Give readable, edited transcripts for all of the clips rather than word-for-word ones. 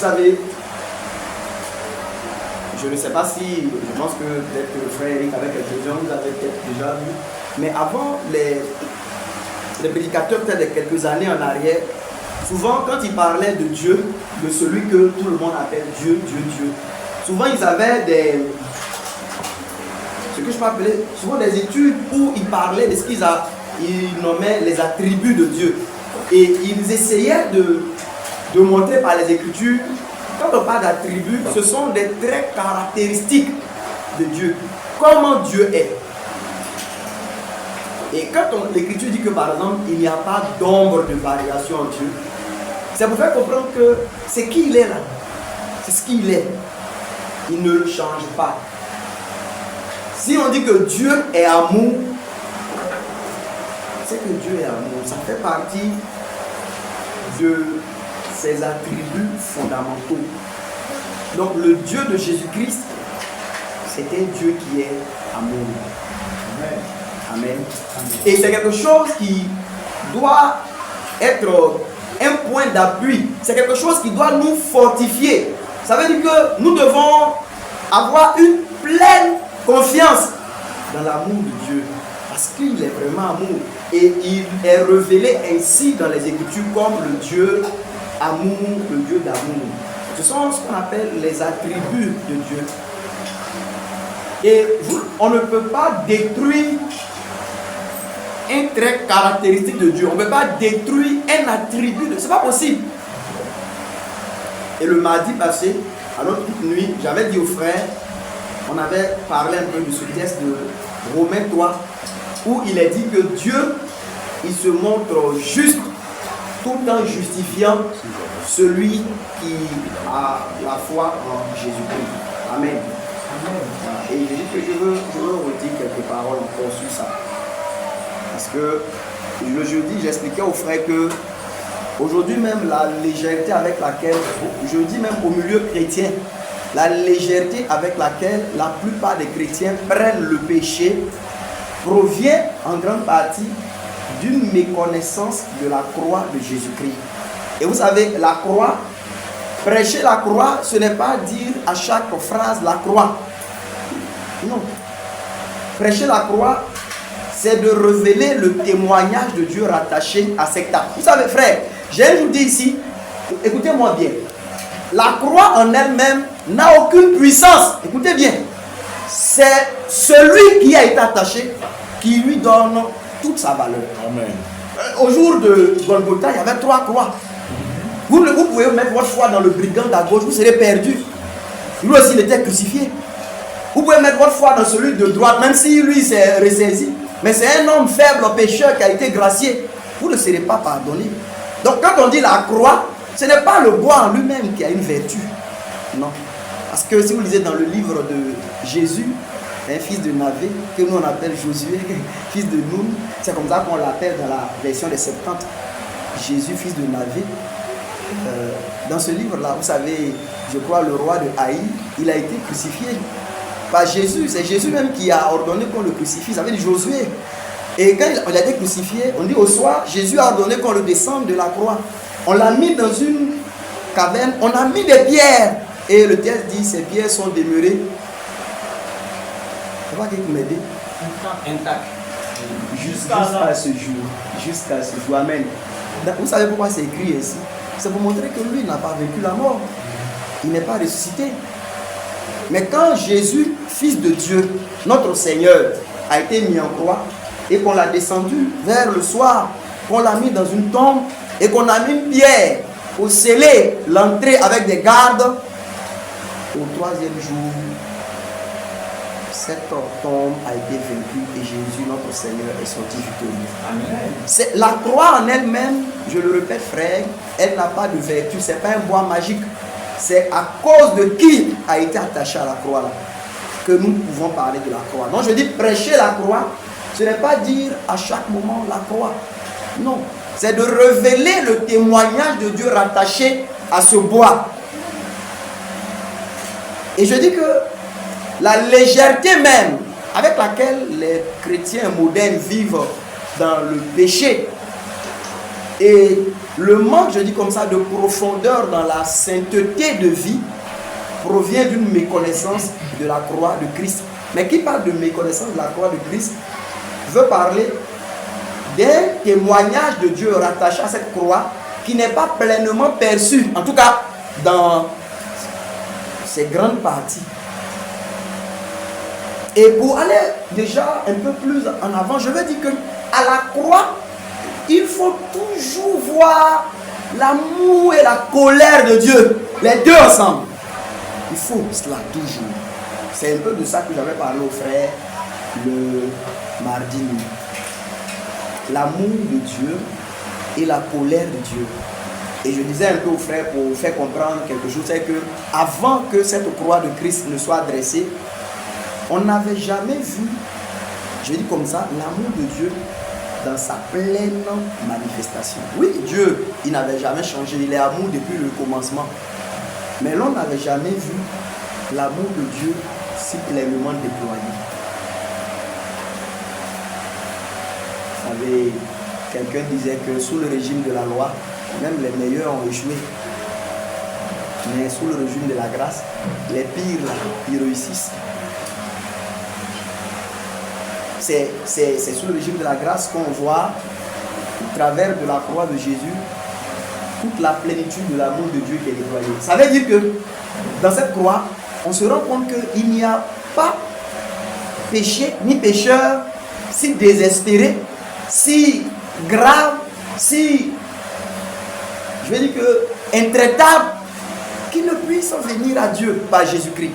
savez, je ne sais pas si, je pense que peut-être que le frère Eric avec quelques-uns, vous avez peut-être déjà vu, mais avant les prédicateurs, peut-être de quelques années en arrière, souvent quand ils parlaient de Dieu, de celui que tout le monde appelle Dieu, souvent ils avaient ce que je peux appeler, souvent des études où ils parlaient de ce qu'ils nommaient les attributs de Dieu. Et ils essayaient de montrer par les Écritures, quand on parle d'attributs, ce sont des traits caractéristiques de Dieu. Comment Dieu est. Et quand l'Écriture dit que par exemple, il n'y a pas d'ombre de variation en Dieu, c'est pour faire comprendre que c'est qui il est là. C'est ce qu'il est. Il ne change pas. Si on dit que Dieu est amour, c'est que Dieu est amour. Ça fait partie de ses attributs fondamentaux. Donc le Dieu de Jésus-Christ, c'est un Dieu qui est amour. Amen. Amen. Et c'est quelque chose qui doit être un point d'appui. C'est quelque chose qui doit nous fortifier. Ça veut dire que nous devons avoir une pleine confiance dans l'amour de Dieu. Parce qu'il est vraiment amour. Et il est révélé ainsi dans les Écritures comme le Dieu amour, le Dieu d'amour. Ce sont ce qu'on appelle les attributs de Dieu. Et on ne peut pas détruire un trait caractéristique de Dieu. On ne peut pas détruire un attribut de Dieu. Ce n'est pas possible. Et le mardi passé, à notre nuit, j'avais dit aux frères, on avait parlé un peu de ce texte de Romains 3, où il est dit que Dieu, il se montre juste tout en justifiant celui qui a la foi en Jésus-Christ. Amen. Amen. Et je dis que je veux redire quelques paroles encore sur ça. Parce que le jeudi, j'expliquais aux frères que aujourd'hui même la légèreté avec laquelle, je dis même au milieu chrétien, la légèreté avec laquelle la plupart des chrétiens prennent le péché provient en grande partie d'une méconnaissance de la croix de Jésus-Christ. Et vous savez, la croix, prêcher la croix, ce n'est pas dire à chaque phrase la croix. Non. Prêcher la croix, c'est de révéler le témoignage de Dieu rattaché à cet acte. Vous savez, frère, je vous dis ici, écoutez-moi bien, la croix en elle-même n'a aucune puissance. Écoutez bien, c'est celui qui a été attaché qui lui donne toute sa valeur. Amen. Au jour de Golgotha, il y avait 3 croix. Vous pouvez mettre votre foi dans le brigand d'à gauche, vous serez perdu. Lui aussi, il était crucifié. Vous pouvez mettre votre foi dans celui de droite, même si lui s'est ressaisi. Mais c'est un homme faible, pécheur qui a été gracié. Vous ne serez pas pardonné. Donc quand on dit la croix, ce n'est pas le bois en lui-même qui a une vertu. Non. Parce que si vous lisez dans le livre de Jésus, un fils de Navé, que nous on appelle Josué, fils de Noun, c'est comme ça qu'on l'appelle dans la version des 70. Jésus, fils de Navé. Dans ce livre-là, vous savez, je crois le roi de Haï, il a été crucifié par Jésus. C'est Jésus même qui a ordonné qu'on le crucifie. Ça veut dire Josué. Et quand il a été crucifié, on dit au soir, Jésus a ordonné qu'on le descende de la croix. On l'a mis dans une caverne, on a mis des pierres. Et le texte dit, ces pierres sont demeurées. C'est pas qu'il m'aide. Intact. Jusqu'à ce jour. Jusqu'à ce jour. Amen. Vous savez pourquoi c'est écrit ici? C'est pour montrer que lui n'a pas vécu la mort. Il n'est pas ressuscité. Mais quand Jésus, fils de Dieu, notre Seigneur, a été mis en croix et qu'on l'a descendu vers le soir, qu'on l'a mis dans une tombe et qu'on a mis une pierre pour sceller l'entrée avec des gardes, au 3e jour, cette tombe a été vaincue et Jésus, notre Seigneur, est sorti victorieux. Amen. La croix en elle-même, je le répète frère, elle n'a pas de vertu, ce n'est pas un bois magique. C'est à cause de qui a été attaché à la croix là, que nous pouvons parler de la croix. Donc je dis prêcher la croix, ce n'est pas dire à chaque moment la croix. Non, c'est de révéler le témoignage de Dieu rattaché à ce bois. Et je dis que la légèreté même avec laquelle les chrétiens modernes vivent dans le péché Et le manque, je dis comme ça, de profondeur dans la sainteté de vie provient d'une méconnaissance de la croix de Christ. Mais qui parle de méconnaissance de la croix de Christ veut parler d'un témoignage de Dieu rattaché à cette croix qui n'est pas pleinement perçu, en tout cas dans ses grandes parties. Et pour aller déjà un peu plus en avant, je veux dire que à la croix, il faut toujours voir l'amour et la colère de Dieu, les deux ensemble. Il faut cela toujours. C'est un peu de ça que j'avais parlé aux frères le mardi nuit. L'amour de Dieu et la colère de Dieu. Et je disais un peu aux frères pour faire comprendre quelque chose, c'est que avant que cette croix de Christ ne soit dressée, on n'avait jamais vu, je dis comme ça, l'amour de Dieu dans sa pleine manifestation. Oui, Dieu, il n'avait jamais changé, il est amour depuis le commencement. Mais l'on n'avait jamais vu l'amour de Dieu si pleinement déployé. Vous savez, quelqu'un disait que sous le régime de la loi, même les meilleurs ont échoué. Mais sous le régime de la grâce, les pires, ils réussissent. C'est sous le régime de la grâce qu'on voit, au travers de la croix de Jésus, toute la plénitude de l'amour de Dieu qui est déployée. Ça veut dire que dans cette croix, on se rend compte qu'il n'y a pas péché ni pécheur si désespéré, si grave, si, je veux dire que, intraitable, qui ne puisse venir à Dieu par Jésus-Christ.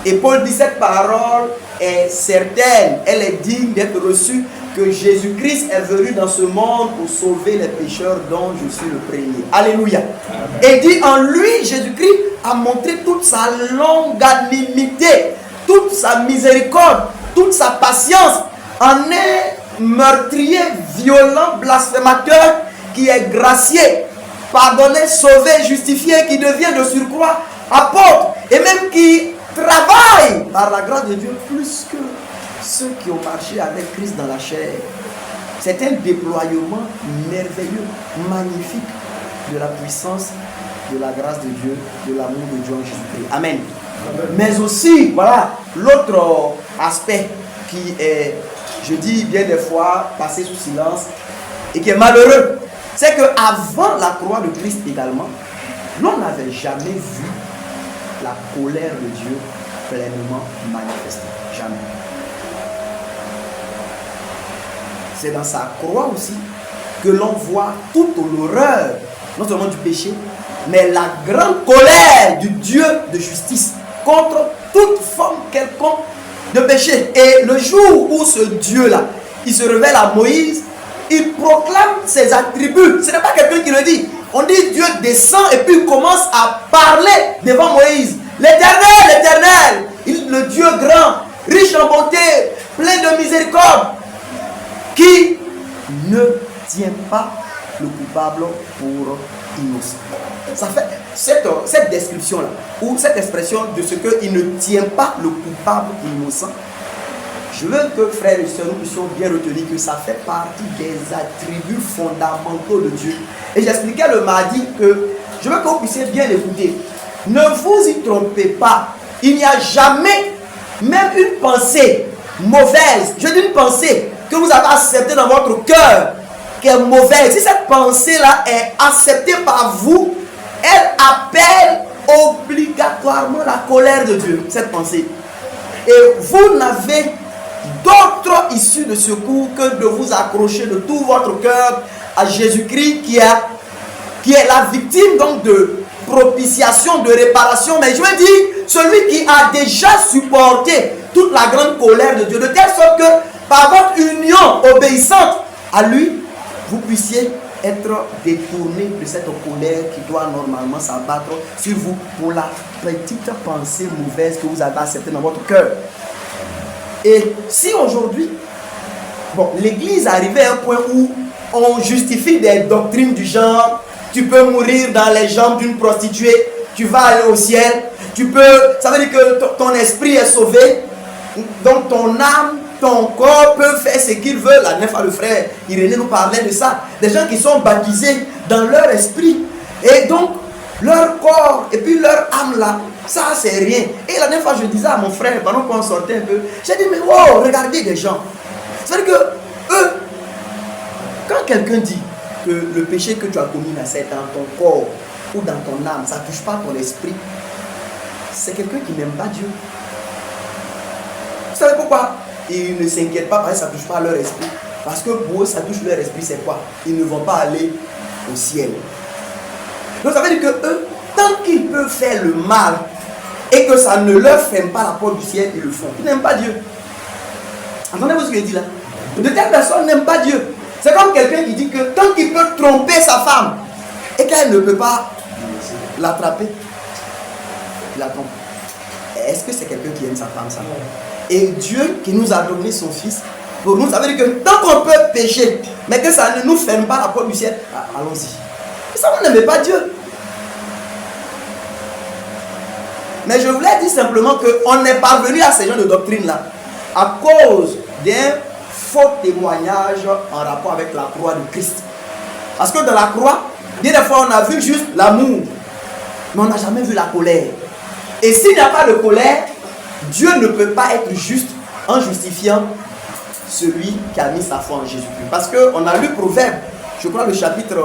Et Paul dit cette parole est certaine, elle est digne d'être reçue, que Jésus-Christ est venu dans ce monde pour sauver les pécheurs dont je suis le premier. Alléluia. Et dit en lui, Jésus-Christ a montré toute sa longanimité, toute sa miséricorde, toute sa patience en un meurtrier, violent, blasphémateur qui est gracié, pardonné, sauvé, justifié, qui devient de surcroît apôtre et même qui travaille par la grâce de Dieu plus que ceux qui ont marché avec Christ dans la chair. C'est un déploiement merveilleux, magnifique de la puissance, de la grâce de Dieu, de l'amour de Dieu en Jésus-Christ. Amen. Amen. Mais aussi, voilà, l'autre aspect qui est, je dis bien des fois, passé sous silence et qui est malheureux, c'est qu'avant la croix de Christ également, l'on n'avait jamais vu la colère de Dieu pleinement manifestée. Jamais. C'est dans sa croix aussi que l'on voit toute l'horreur, non seulement du péché, mais la grande colère du Dieu de justice contre toute forme quelconque de péché. Et le jour où ce Dieu-là, il se révèle à Moïse, il proclame ses attributs. Ce n'est pas quelqu'un qui le dit. On dit Dieu descend et puis il commence à parler devant Moïse. L'Éternel, l'Éternel, le Dieu grand, riche en bonté, plein de miséricorde, qui ne tient pas le coupable pour innocent. Ça fait cette description-là, ou cette expression de ce qu'il ne tient pas le coupable innocent. Je veux que frères et sœurs, nous puissions bien retenir que ça fait partie des attributs fondamentaux de Dieu. Et j'expliquais le mardi que je veux que vous puissiez bien écouter. Ne vous y trompez pas. Il n'y a jamais, même une pensée mauvaise, je dis une pensée que vous avez acceptée dans votre cœur, qui est mauvaise. Si cette pensée-là est acceptée par vous, elle appelle obligatoirement la colère de Dieu, cette pensée. Et vous n'avez d'autre issue de secours que de vous accrocher de tout votre cœur à Jésus-Christ qui est la victime donc de propitiation, de réparation. Mais je veux dire, celui qui a déjà supporté toute la grande colère de Dieu, de telle sorte que par votre union obéissante à lui, vous puissiez être détourné de cette colère qui doit normalement s'abattre sur vous pour la petite pensée mauvaise que vous avez acceptée dans votre cœur. Et si aujourd'hui, l'église est arrivée à un point où on justifie des doctrines du genre, tu peux mourir dans les jambes d'une prostituée, tu vas aller au ciel, ça veut dire que ton esprit est sauvé, donc ton âme ton corps peut faire ce qu'il veut. La dernière fois, le frère Irénée nous parlait de ça. Des gens qui sont baptisés dans leur esprit. Et donc, leur corps et puis leur âme là, ça c'est rien. Et la dernière fois, je disais à mon frère, pendant qu'on sortait un peu, j'ai dit, mais wow, regardez les gens. C'est-à-dire que eux, quand quelqu'un dit que le péché que tu as commis là, c'est dans ton corps ou dans ton âme, ça ne touche pas ton esprit, c'est quelqu'un qui n'aime pas Dieu. Vous savez pourquoi ils ne s'inquiètent pas parce que ça ne touche pas leur esprit? Parce que pour eux, ça touche leur esprit, c'est quoi? Ils ne vont pas aller au ciel. Donc ça veut dire que eux, tant qu'ils peuvent faire le mal et que ça ne leur ferme pas la porte du ciel, ils le font. Ils n'aiment pas Dieu. Entendez-vous ce que je dis là? De telles personnes n'aiment pas Dieu. C'est comme quelqu'un qui dit que tant qu'il peut tromper sa femme et qu'elle ne peut pas l'attraper, il la trompe. Est-ce que c'est quelqu'un qui aime sa femme, ça? Et Dieu qui nous a donné son fils, pour nous, ça veut dire que tant qu'on peut pécher, mais que ça ne nous ferme pas la porte du ciel, allons-y. Et ça, vous n'aimez pas Dieu. Mais je voulais dire simplement qu'on est parvenu à ces genres de doctrines-là à cause d'un faux témoignage en rapport avec la croix de Christ. Parce que dans la croix, des fois on a vu juste l'amour, mais on n'a jamais vu la colère. Et s'il n'y a pas de colère, Dieu ne peut pas être juste en justifiant celui qui a mis sa foi en Jésus-Christ. Parce qu'on a lu Proverbe, je crois le chapitre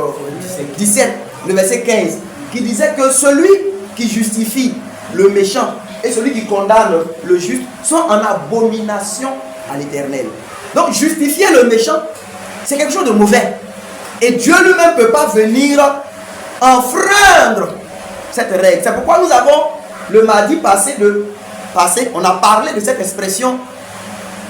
17, le verset 15, qui disait que celui qui justifie le méchant et celui qui condamne le juste sont en abomination à l'Éternel. Donc justifier le méchant, c'est quelque chose de mauvais. Et Dieu lui-même ne peut pas venir enfreindre cette règle. C'est pourquoi nous avons le mardi passé, on a parlé de cette expression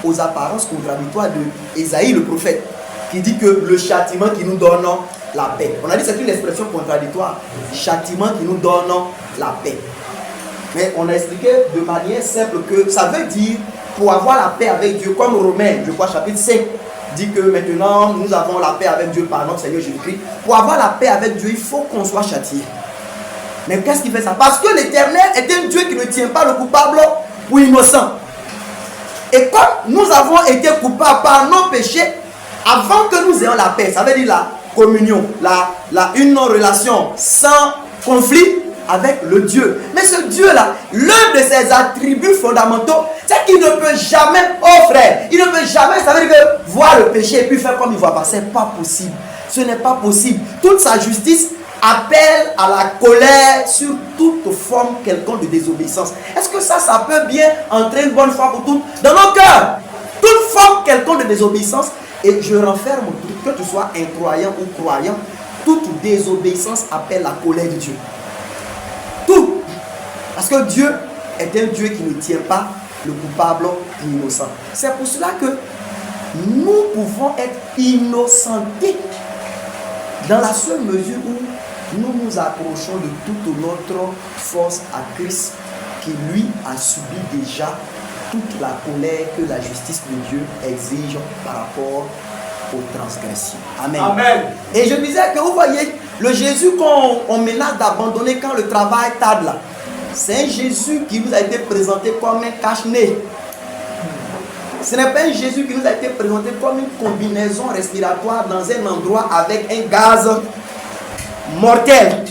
aux apparences contradictoires de Ésaïe le prophète, qui dit que le châtiment qui nous donne la paix. On a dit que c'est une expression contradictoire. Châtiment qui nous donne la paix. Mais on a expliqué de manière simple que ça veut dire pour avoir la paix avec Dieu, comme Romains, je crois chapitre 5, dit que maintenant nous avons la paix avec Dieu par notre Seigneur Jésus-Christ. Pour avoir la paix avec Dieu, il faut qu'on soit châtié. Mais qu'est-ce qui fait ça? Parce que l'Éternel est un Dieu qui ne tient pas le coupable ou innocent. Et comme nous avons été coupables par nos péchés, avant que nous ayons la paix, ça veut dire la communion, une relation sans conflit avec le Dieu. Mais ce Dieu-là, l'un de ses attributs fondamentaux, c'est qu'il ne peut jamais, oh frère, il ne peut jamais, ça veut dire que voir le péché et puis faire comme il voit pas, c'est pas possible. Ce n'est pas possible. Toute sa justice appelle à la colère sur toute forme quelconque de désobéissance. Est-ce que ça peut bien entrer une bonne fois pour toutes dans nos cœurs? Toute forme quelconque de désobéissance, et je renferme tout, que tu sois incroyant ou croyant, toute désobéissance appelle la colère de Dieu. Tout. Parce que Dieu est un Dieu qui ne tient pas le coupable et l'innocent. C'est pour cela que nous pouvons être innocentés dans la seule mesure où nous nous approchons de toute notre force à Christ qui lui a subi déjà toute la colère que la justice de Dieu exige par rapport aux transgressions. Amen. Amen. Et je disais que vous voyez, le Jésus qu'on menace d'abandonner quand le travail tarde là, c'est un Jésus qui nous a été présenté comme un cache-nez. Ce n'est pas un Jésus qui nous a été présenté comme une combinaison respiratoire dans un endroit avec un gaz mortel.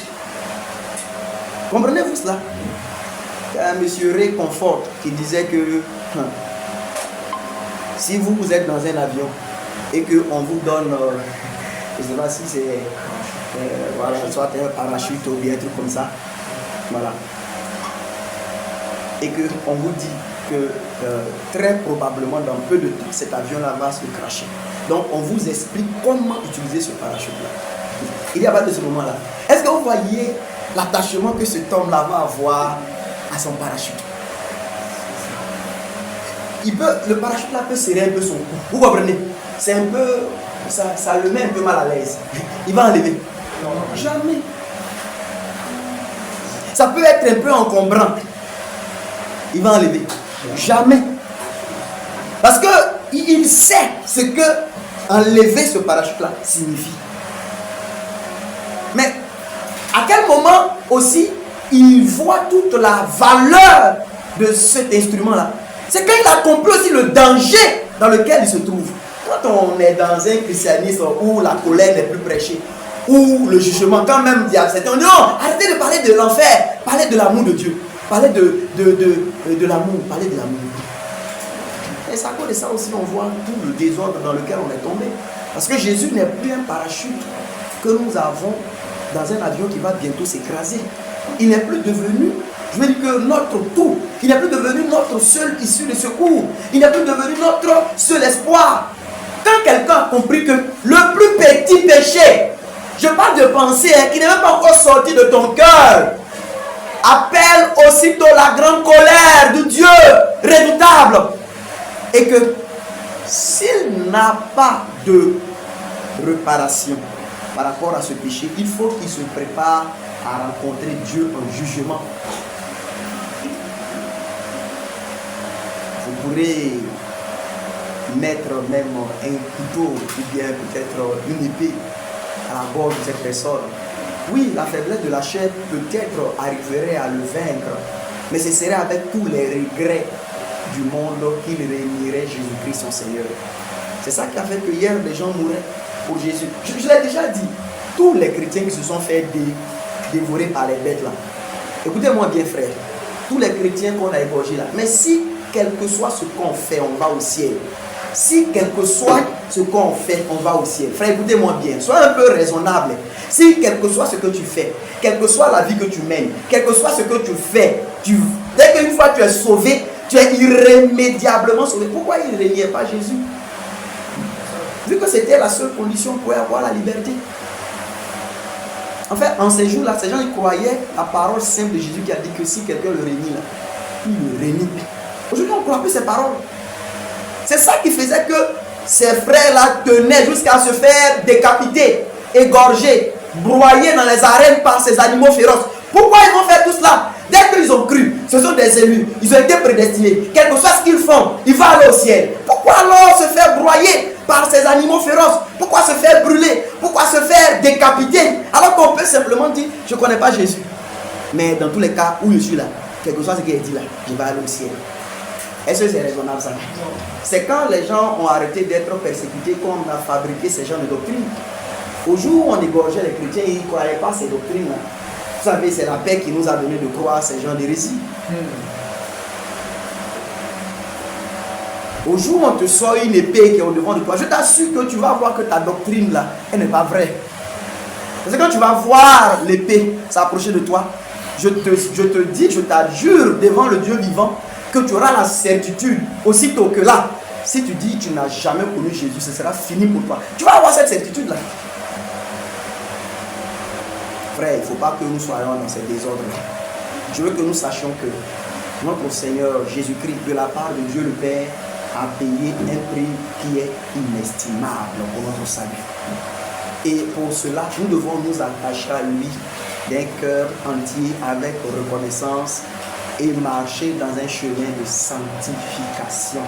Comprenez-vous cela? Il y a un monsieur Ray Comfort qui disait que si vous êtes dans un avion et qu'on vous donne, je ne sais pas si c'est voilà, soit un parachute ou bien un truc comme ça, voilà, et qu'on vous dit que très probablement dans peu de temps cet avion-là va se cracher. Donc on vous explique comment utiliser ce parachute-là. Il y a pas de ce moment-là. Est-ce que vous voyez l'attachement que cet homme-là va avoir à son parachute? Le parachute-là peut serrer un peu son cou. Vous comprenez? C'est un peu, ça le met un peu mal à l'aise. Il va enlever. Non, jamais. Ça peut être un peu encombrant. Il va enlever. Jamais. Parce que il sait ce que enlever ce parachute-là signifie. Mais à quel moment aussi il voit toute la valeur de cet instrument-là? C'est quand il a compris aussi le danger dans lequel il se trouve. Quand on est dans un christianisme où la colère n'est plus prêchée, où le jugement, quand même, il y a certains, non, arrêtez de parler de l'enfer, parlez de l'amour de Dieu, parlez de l'amour, parlez de l'amour. Et c'est à cause de ça aussi on voit tout le désordre dans lequel on est tombé. Parce que Jésus n'est plus un parachute que nous avons dans un avion qui va bientôt s'écraser. Il n'est plus devenu, je veux dire que notre tout, il n'est plus devenu notre seule issue de secours. Il n'est plus devenu notre seul espoir. Quand quelqu'un a compris que le plus petit péché, je parle de pensée qui n'est même pas encore sorti de ton cœur, appelle aussitôt la grande colère de Dieu redoutable. Et que s'il n'a pas de réparation par rapport à ce péché, il faut qu'il se prépare à rencontrer Dieu en jugement. Vous pourrez mettre même un couteau ou bien peut-être une épée à la gorge de cette personne. Oui, la faiblesse de la chair peut-être arriverait à le vaincre, mais ce serait avec tous les regrets du monde qu'il réunirait Jésus-Christ son Seigneur. C'est ça qui a fait que hier les gens mouraient pour Jésus. Je l'ai déjà dit, tous les chrétiens qui se sont fait dévorer par les bêtes là, écoutez-moi bien frère, tous les chrétiens qu'on a égorgés là, mais si quel que soit ce qu'on fait, on va au ciel. Si quel que soit ce qu'on fait, on va au ciel. Frère, écoutez-moi bien, sois un peu raisonnable. Si quel que soit ce que tu fais, quelle que soit la vie que tu mènes, quel que soit ce que tu fais, dès qu'une fois tu es sauvé, tu es irrémédiablement sauvé. Pourquoi il ne reniait pas Jésus? Vu que c'était la seule condition pour avoir la liberté. En fait, en ces jours-là, ces gens ils croyaient la parole simple de Jésus qui a dit que si quelqu'un le renie, là, il le renie. Aujourd'hui, on ne croit plus ces paroles. C'est ça qui faisait que ces frères-là tenaient jusqu'à se faire décapiter, égorger, broyer dans les arènes par ces animaux féroces. Pourquoi ils vont faire tout cela? Dès qu'ils ont cru, ce sont des élus, ils ont été prédestinés. Quel que soit ce qu'ils font, ils vont aller au ciel. Pourquoi alors se faire broyer par ces animaux féroces? Pourquoi se faire brûler? Pourquoi se faire décapiter? Alors qu'on peut simplement dire, je ne connais pas Jésus. Mais dans tous les cas où je suis là, quel que soit ce qu'il a dit là, je vais aller au ciel. Est-ce que c'est raisonnable ça? C'est quand les gens ont arrêté d'être persécutés qu'on a fabriqué ces genres de doctrines. Au jour où on égorgeait les chrétiens, ils ne croyaient pas ces doctrines-là. Vous savez, c'est la paix qui nous a donné de croire ces gens d'hérésie. Au jour où on te sort une épée qui est au devant de toi, je t'assure que tu vas voir que ta doctrine là, elle n'est pas vraie. Parce que quand tu vas voir l'épée s'approcher de toi, je te dis, je t'adjure devant le Dieu vivant, que tu auras la certitude, aussitôt que là, si tu dis que tu n'as jamais connu Jésus, ce sera fini pour toi. Tu vas avoir cette certitude-là. Frère, il ne faut pas que nous soyons dans ces désordres-là. Je veux que nous sachions que notre Seigneur Jésus-Christ, de la part de Dieu le Père, a payé un prix qui est inestimable pour notre salut. Et pour cela, nous devons nous attacher à lui d'un cœur entier avec reconnaissance et marcher dans un chemin de sanctification,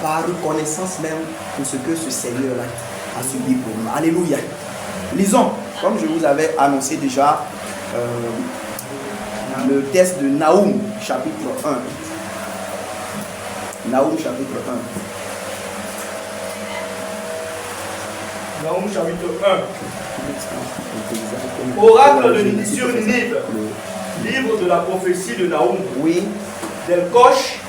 par reconnaissance même de ce que ce Seigneur-là a subi pour nous. Alléluia. Lisons, comme je vous avais annoncé déjà, le texte de Naoum, chapitre 1. Naoum, chapitre 1. Naoum, chapitre 1. Oracle de sur Ninive. Livre de la prophétie de Naoum. Oui. D'Elkosh.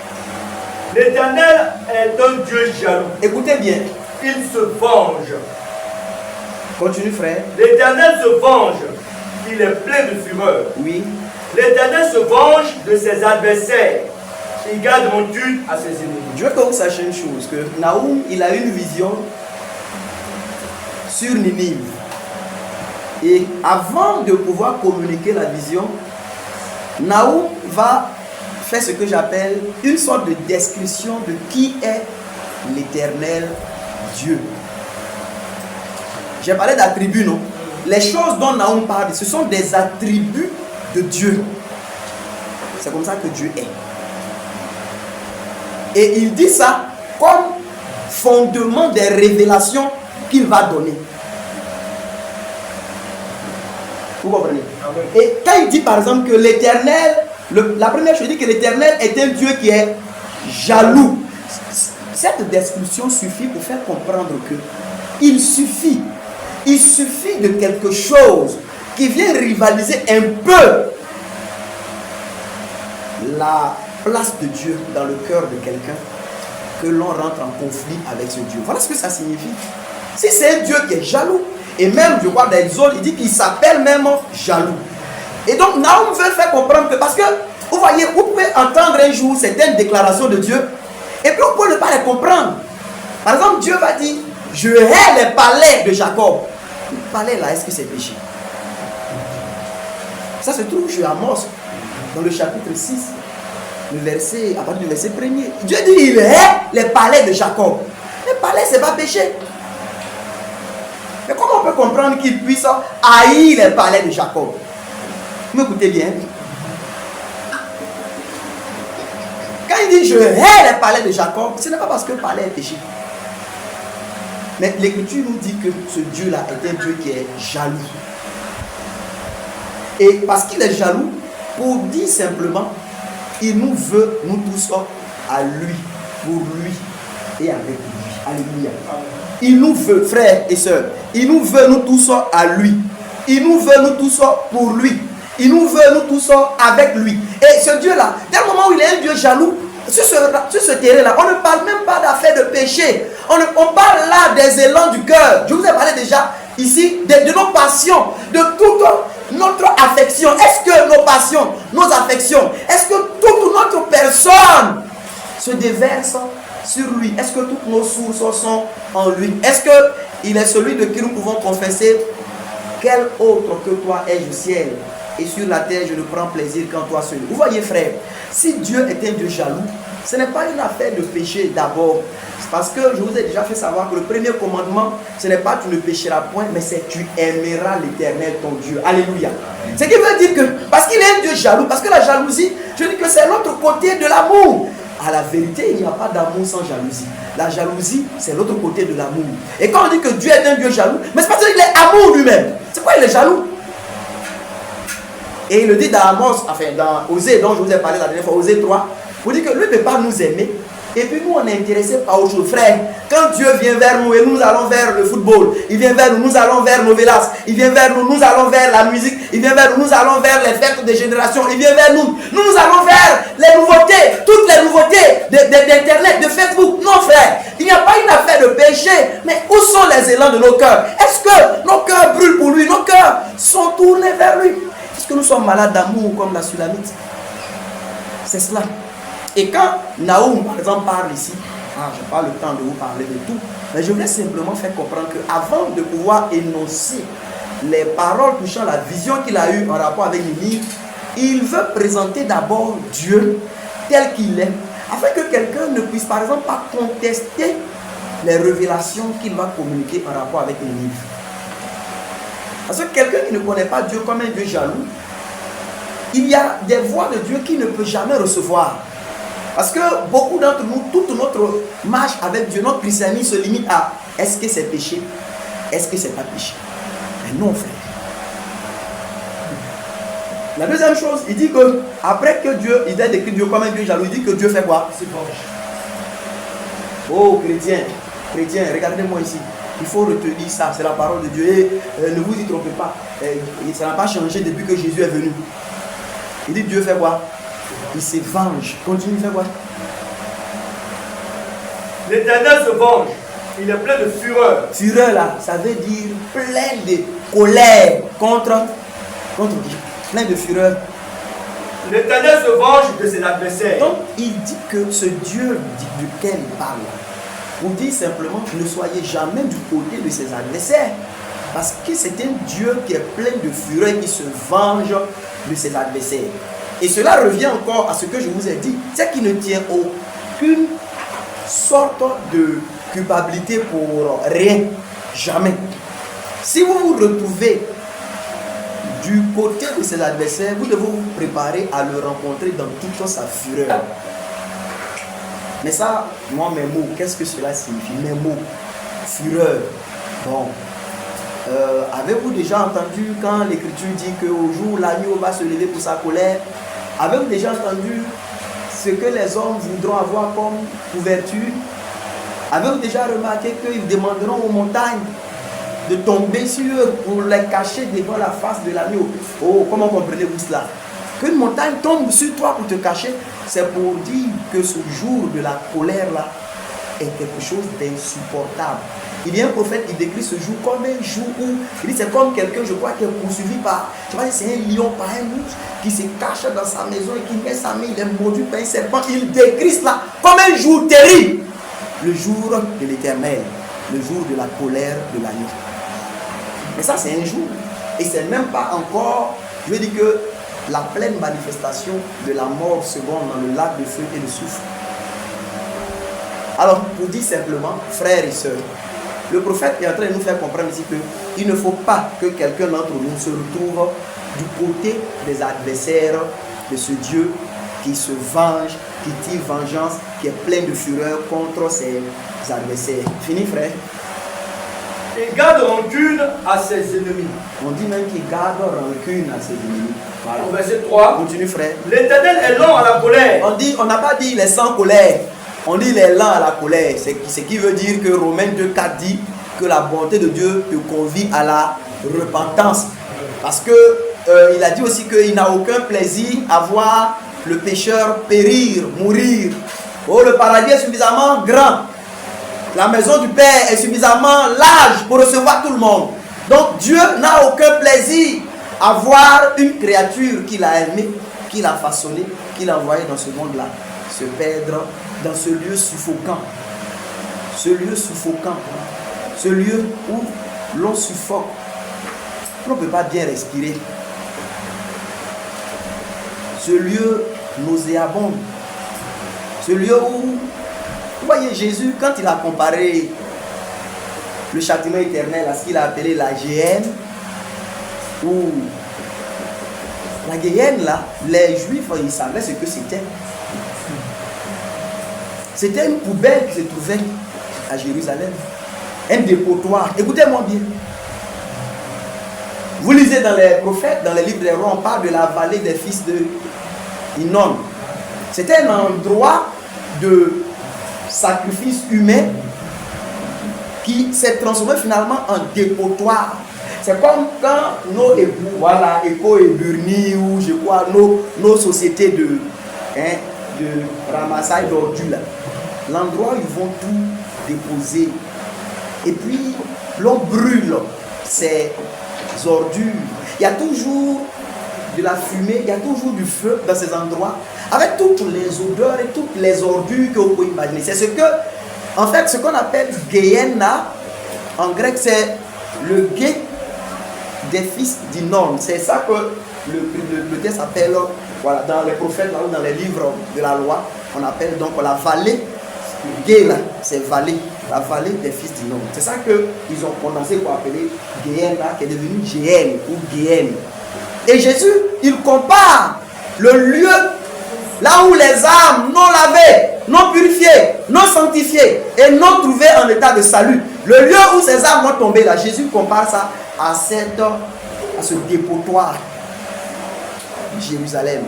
L'Éternel est un Dieu jaloux. Écoutez bien. Il se venge. Continue, frère. L'Éternel se venge. Il est plein de fureur. Oui. L'Éternel se venge de ses adversaires. Il garde montude à ses ennemis. Je veux que vous sachiez une chose, que Naoum, il a une vision sur Ninive. Et avant de pouvoir communiquer la vision, Naoum va faire ce que j'appelle une sorte de description de qui est l'Éternel Dieu. J'ai parlé d'attributs, non? Les choses dont Naoum parle, ce sont des attributs de Dieu. C'est comme ça que Dieu est. Et il dit ça comme fondement des révélations qu'il va donner. Vous comprenez? Et quand il dit par exemple que l'Éternel, la première chose, il dit que l'Éternel est un Dieu qui est jaloux. Cette description suffit pour faire comprendre que il suffit de quelque chose qui vient rivaliser un peu la place de Dieu dans le cœur de quelqu'un, que l'on rentre en conflit avec ce Dieu. Voilà ce que ça signifie. Si c'est un Dieu qui est jaloux, et même, je crois, dans Exode, il dit qu'il s'appelle même jaloux. Et donc, Nahum veut faire comprendre que, parce que, vous voyez, vous pouvez entendre un jour certaines déclarations de Dieu, et puis vous pouvez ne pas les comprendre. Par exemple, Dieu va dire, je hais les palais de Jacob. Le palais là, est-ce que c'est péché? Ça se trouve chez Amos, dans le chapitre 6, à partir du verset 1er. Dieu dit, il hait les palais de Jacob. Les palais, c'est pas péché. Mais comment on peut comprendre qu'il puisse haïr les palais de Jacob? Vous m'écoutez bien? Quand il dit je hais les palais de Jacob, ce n'est pas parce que le palais est péché. Mais l'Écriture nous dit que ce Dieu-là est un Dieu qui est jaloux. Et parce qu'il est jaloux, pour dire simplement, il nous veut, nous tous, à lui, pour lui et avec lui. Alléluia. Il nous veut, frères et sœurs, il nous veut, nous tous, à lui. Il nous veut, nous tous, pour lui. Il nous veut, nous tous, avec lui. Et ce Dieu-là, dès le moment où il est un Dieu jaloux, sur ce terrain-là, on ne parle même pas d'affaires de péché. On parle là des élans du cœur. Je vous ai parlé déjà ici de nos passions, de toute notre affection. Est-ce que nos passions, nos affections, est-ce que toute notre personne se déverse sur lui? Est-ce que toutes nos sources sont en lui? Est-ce qu'il est celui de qui nous pouvons confesser, quel autre que toi ai-je au ciel, et sur la terre je ne prends plaisir qu'en toi seul? Vous voyez, frère, si Dieu est un Dieu jaloux, ce n'est pas une affaire de péché d'abord. Parce que je vous ai déjà fait savoir que le premier commandement, ce n'est pas tu ne pécheras point, mais c'est tu aimeras l'Éternel ton Dieu. Alléluia. Ce qui veut dire que, parce qu'il est un Dieu jaloux, parce que la jalousie, je dis que c'est l'autre côté de l'amour. À la vérité, il n'y a pas d'amour sans jalousie. La jalousie, c'est l'autre côté de l'amour. Et quand on dit que Dieu est un Dieu jaloux, mais c'est parce qu'il est amour lui-même. C'est pourquoi il est jaloux. Et il le dit dans Amos, enfin dans Osée, dont je vous ai parlé la dernière fois, Osée 3, vous dit que lui ne peut pas nous aimer. Et puis nous, on est intéressé par autre chose. Frère, quand Dieu vient vers nous et nous allons vers le football, il vient vers nous, nous allons vers nos vélas, il vient vers nous, nous allons vers la musique, il vient vers nous, nous allons vers les fêtes des générations, il vient vers nous, nous allons vers les nouveautés, toutes les nouveautés d'Internet, de Facebook. Non, frère, il n'y a pas une affaire de péché, mais où sont les élans de nos cœurs? Est-ce que nos cœurs brûlent pour lui? Nos cœurs sont tournés vers lui? Est-ce que nous sommes malades d'amour comme la Sulamite? C'est cela. Et quand Nahum, par exemple, parle ici, je n'ai pas le temps de vous parler de tout, mais je voulais simplement faire comprendre qu'avant de pouvoir énoncer les paroles touchant la vision qu'il a eue en rapport avec Ninive, il veut présenter d'abord Dieu tel qu'il est, afin que quelqu'un ne puisse par exemple pas contester les révélations qu'il va communiquer en rapport avec Ninive. Parce que quelqu'un qui ne connaît pas Dieu comme un Dieu jaloux, il y a des voix de Dieu qu'il ne peut jamais recevoir. Parce que beaucoup d'entre nous, toute notre marche avec Dieu, notre christianisme se limite à est-ce que c'est péché? Est-ce que c'est pas péché? Mais non, frère. La deuxième chose, il dit que après que Dieu, il a décrit Dieu comme un Dieu jaloux, il dit que Dieu fait quoi? C'est bon. Oh, chrétien, regardez-moi ici. Il faut retenir ça, c'est la parole de Dieu. Et ne vous y trompez pas. Ça n'a pas changé depuis que Jésus est venu. Il dit Dieu fait quoi? Il se venge. Continue, il fait quoi? L'Éternel se venge. Il est plein de fureur. Fureur là, ça veut dire plein de colère contre qui? Plein de fureur. L'Éternel se venge de ses adversaires. Donc il dit que ce Dieu duquel il parle, vous dit simplement ne soyez jamais du côté de ses adversaires. Parce que c'est un Dieu qui est plein de fureur, qui se venge de ses adversaires. Et cela revient encore à ce que je vous ai dit, c'est qu'il ne tient aucune sorte de culpabilité pour rien, jamais. Si vous vous retrouvez du côté de ses adversaires, vous devez vous préparer à le rencontrer dans toute sa fureur. Mais ça, moi, mes mots, qu'est-ce que cela signifie? Mes mots, fureur. Bon. Avez-vous déjà entendu quand l'Écriture dit qu'au jour où l'agneau va se lever pour sa colère, avez-vous déjà entendu ce que les hommes voudront avoir comme couverture? Avez-vous déjà remarqué qu'ils demanderont aux montagnes de tomber sur eux pour les cacher devant la face de l'agneau? Oh, comment comprenez-vous cela? Qu'une montagne tombe sur toi pour te cacher, c'est pour dire que ce jour de la colère-là est quelque chose d'insupportable. Il y a un prophète qui décrit ce jour comme un jour où, il dit c'est comme quelqu'un, je crois, qui est poursuivi par, je crois que c'est un lion, par un ours, qui se cache dans sa maison et qui met sa main, il est mordu par un serpent. Il décrit cela comme un jour terrible. Le jour de l'Éternel, le jour de la colère de l'agneau. Mais ça, c'est un jour. Et c'est même pas encore, je veux dire que la pleine manifestation de la mort seconde dans le lac de feu et de soufre. Alors, pour dire simplement, frères et sœurs, le prophète est en train de nous faire comprendre ici qu'il ne faut pas que quelqu'un d'entre nous se retrouve du côté des adversaires de ce Dieu qui se venge, qui tire vengeance, qui est plein de fureur contre ses adversaires. Fini, frère? Il garde rancune à ses ennemis. On dit même qu'il garde rancune à ses ennemis. Voilà. Au verset 3. Continue, frère. L'Éternel est lent à la colère. On n'a pas dit il est sans colère. On dit il est lent à la colère. C'est ce qui veut dire que Romains 2,4 dit que la bonté de Dieu te convie à la repentance. Parce que il a dit aussi qu'il n'a aucun plaisir à voir le pécheur périr, mourir. Oh, le paradis est suffisamment grand. La maison du Père est suffisamment large pour recevoir tout le monde. Donc Dieu n'a aucun plaisir à voir une créature qu'il a aimée, qu'il a façonnée, qu'il a envoyée dans ce monde-là, se perdre dans ce lieu suffocant. Ce lieu suffocant. Ce lieu où l'on suffoque. On ne peut pas bien respirer. Ce lieu nauséabond. Ce lieu où, vous voyez, Jésus, quand il a comparé le châtiment éternel à ce qu'il a appelé la géhenne, ou la géhenne là, les Juifs, ils savaient ce que c'était. C'était une poubelle qui se trouvait à Jérusalem. Un dépotoir. Écoutez-moi bien. Vous lisez dans les prophètes, dans les livres des rois, on parle de la vallée des fils de Hinnom. C'était un endroit de sacrifice humain qui s'est transformé finalement en dépotoir. C'est comme quand nos époux, voilà, Eco et Burni, ou je crois, nos sociétés de ramassage d'ordures, l'endroit où ils vont tout déposer. Et puis, l'on brûle ces ordures. Il y a toujours de la fumée, il y a toujours du feu dans ces endroits, avec toutes les odeurs et toutes les ordures que vous pouvez imaginer. C'est ce que, en fait, ce qu'on appelle Gehenna, en grec, c'est le guet des fils d'Hinnom. C'est ça que le texte appelle, voilà, dans les prophètes, dans les livres de la loi, on appelle donc la vallée. Gehenna, c'est vallée, la vallée des fils d'Hinnom. C'est ça qu'ils ont prononcé pour appeler Gehenna, qui est devenu Géhenne ou Géhenne. Et Jésus, il compare le lieu là où les âmes non lavées, non purifiées, non sanctifiées et non trouvées en état de salut. Le lieu où ces âmes vont tomber là, Jésus compare ça à ce dépotoir de Jérusalem.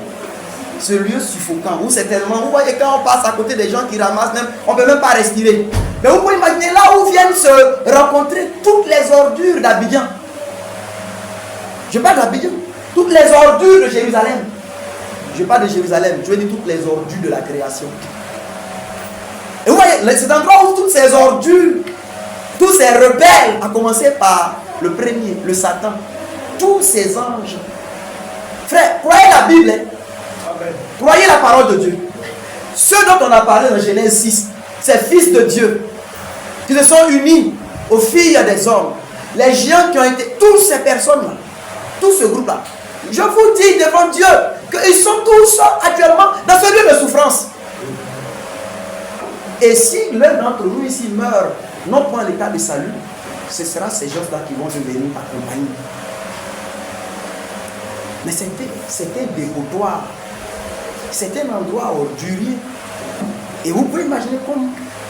Ce lieu suffocant où c'est tellement, vous voyez quand on passe à côté des gens qui ramassent, même, on ne peut même pas respirer. Mais vous pouvez imaginer là où viennent se rencontrer toutes les ordures d'Abidjan. Je parle d'Abidjan. Toutes les ordures de Jérusalem. Je parle de Jérusalem, je veux dire toutes les ordures de la création. Et vous voyez, cet endroit où toutes ces ordures, tous ces rebelles, à commencer par le premier, le Satan, tous ces anges. Frère, croyez la Bible, hein? Croyez la parole de Dieu. Ceux dont on a parlé dans Genèse 6, ces fils de Dieu, qui se sont unis aux filles des hommes, les géants qui ont été, toutes ces personnes-là, tout ce groupe-là, je vous dis devant Dieu qu'ils sont tous actuellement dans ce lieu de souffrance. Et si l'un d'entre nous ici meurt, non pas en l'état de salut, ce sera ces gens-là qui vont devenir accompagnés. Mais c'était un dépotoir. C'est un endroit ordurier. Et vous pouvez imaginer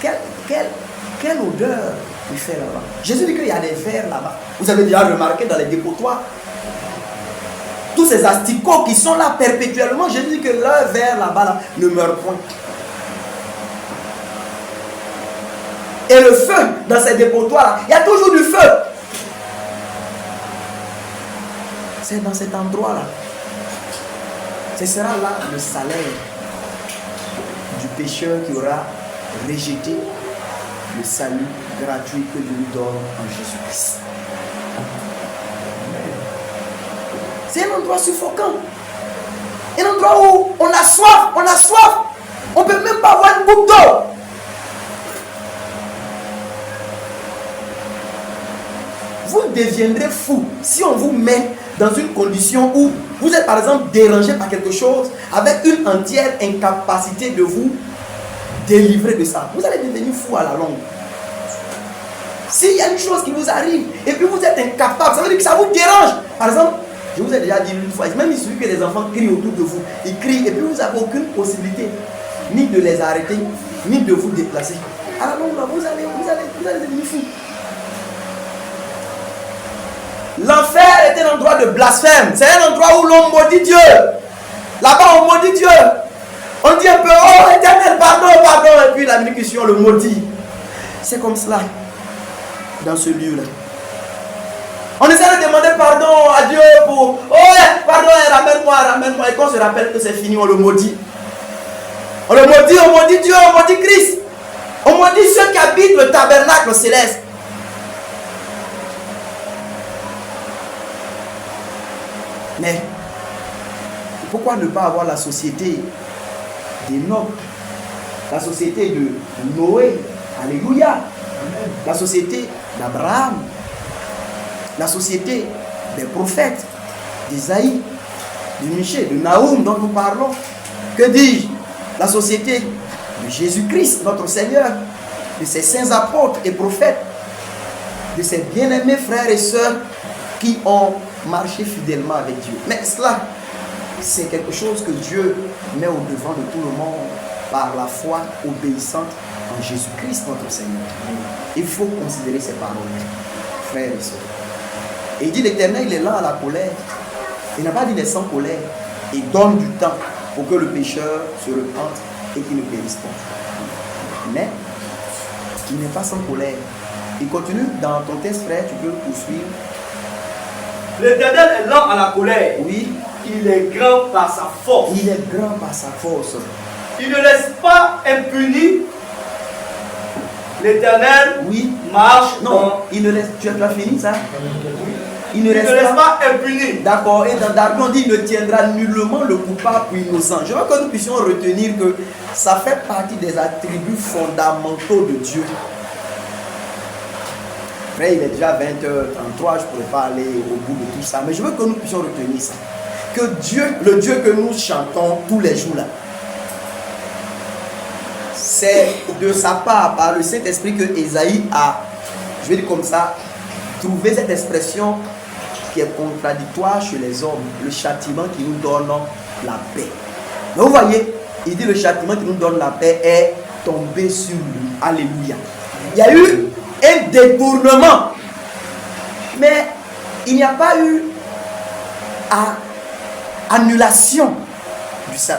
quelle odeur il fait là-bas. Jésus dit qu'il y a des vers là-bas. Vous avez déjà remarqué dans les dépotoirs, tous ces asticots qui sont là perpétuellement, Jésus dit que leur vers là-bas là, ne meurt point. et le feu dans ces dépotoirs-là. Il y a toujours du feu. C'est dans cet endroit-là. Ce sera là le salaire du pécheur qui aura rejeté le salut gratuit que Dieu lui donne en Jésus-Christ. C'est un endroit suffocant. Un endroit où on a soif, on a soif. On ne peut même pas avoir une goutte d'eau. Vous deviendrez fou si on vous met dans une condition où vous êtes par exemple dérangé par quelque chose avec une entière incapacité de vous délivrer de ça. Vous allez devenir fou à la longue. S'il y a une chose qui vous arrive et puis vous êtes incapable, ça veut dire que ça vous dérange. Par exemple, je vous ai déjà dit une fois, même il suffit que les enfants crient autour de vous, ils crient et puis vous n'avez aucune possibilité ni de les arrêter, ni de vous déplacer. À la longue, vous allez devenir fou. L'enfer est un endroit de blasphème. C'est un endroit où l'on maudit Dieu. Là-bas, on maudit Dieu. On dit un peu, oh Éternel, pardon, pardon. Et puis la minute on le maudit. C'est comme cela dans ce lieu-là. On essaie de demander pardon à Dieu pour, oh pardon, ramène-moi, ramène-moi. Et quand on se rappelle que c'est fini, on le maudit. On le maudit, on maudit Dieu, on maudit Christ. On maudit ceux qui habitent le tabernacle céleste. Mais pourquoi ne pas avoir la société d'Enoch, la société de Noé, alléluia, la société d'Abraham, la société des prophètes, d'Isaïe, de Michée, de Naoum dont nous parlons, que dis-je, la société de Jésus-Christ, notre Seigneur, de ses saints apôtres et prophètes, de ses bien-aimés frères et sœurs qui ont marché fidèlement avec Dieu. Mais cela, c'est quelque chose que Dieu met au devant de tout le monde par la foi obéissante en Jésus-Christ, notre Seigneur. Il faut considérer ces paroles, frères et sœurs. Et il dit l'Éternel, il est là à la colère. Il n'a pas dit il est sans colère. Il donne du temps pour que le pécheur se repente et qu'il ne périsse pas. Mais il n'est pas sans colère. Il continue dans ton texte, frère, tu peux poursuivre. L'Éternel est lent à la colère. Oui. Il est grand par sa force. Il est grand par sa force. Il ne laisse pas impuni. L'Éternel marche. Non, il ne laisse. Tu as fini ça? Il ne laisse pas impuni. D'accord. Et dans Darby, on dit il ne tiendra nullement le coupable ou innocent. Je veux que nous puissions retenir que ça fait partie des attributs fondamentaux de Dieu. Après, il est déjà 20h33, je ne pourrais pas aller au bout de tout ça. Mais je veux que nous puissions retenir ça. Que Dieu, le Dieu que nous chantons tous les jours là, c'est de sa part, par le Saint-Esprit, que Ésaïe a, je vais dire comme ça, trouvé cette expression qui est contradictoire chez les hommes. Le châtiment qui nous donne la paix. Mais vous voyez, il dit le châtiment qui nous donne la paix est tombé sur lui. Alléluia. Il y a eu un détournement, mais il n'y a pas eu annulation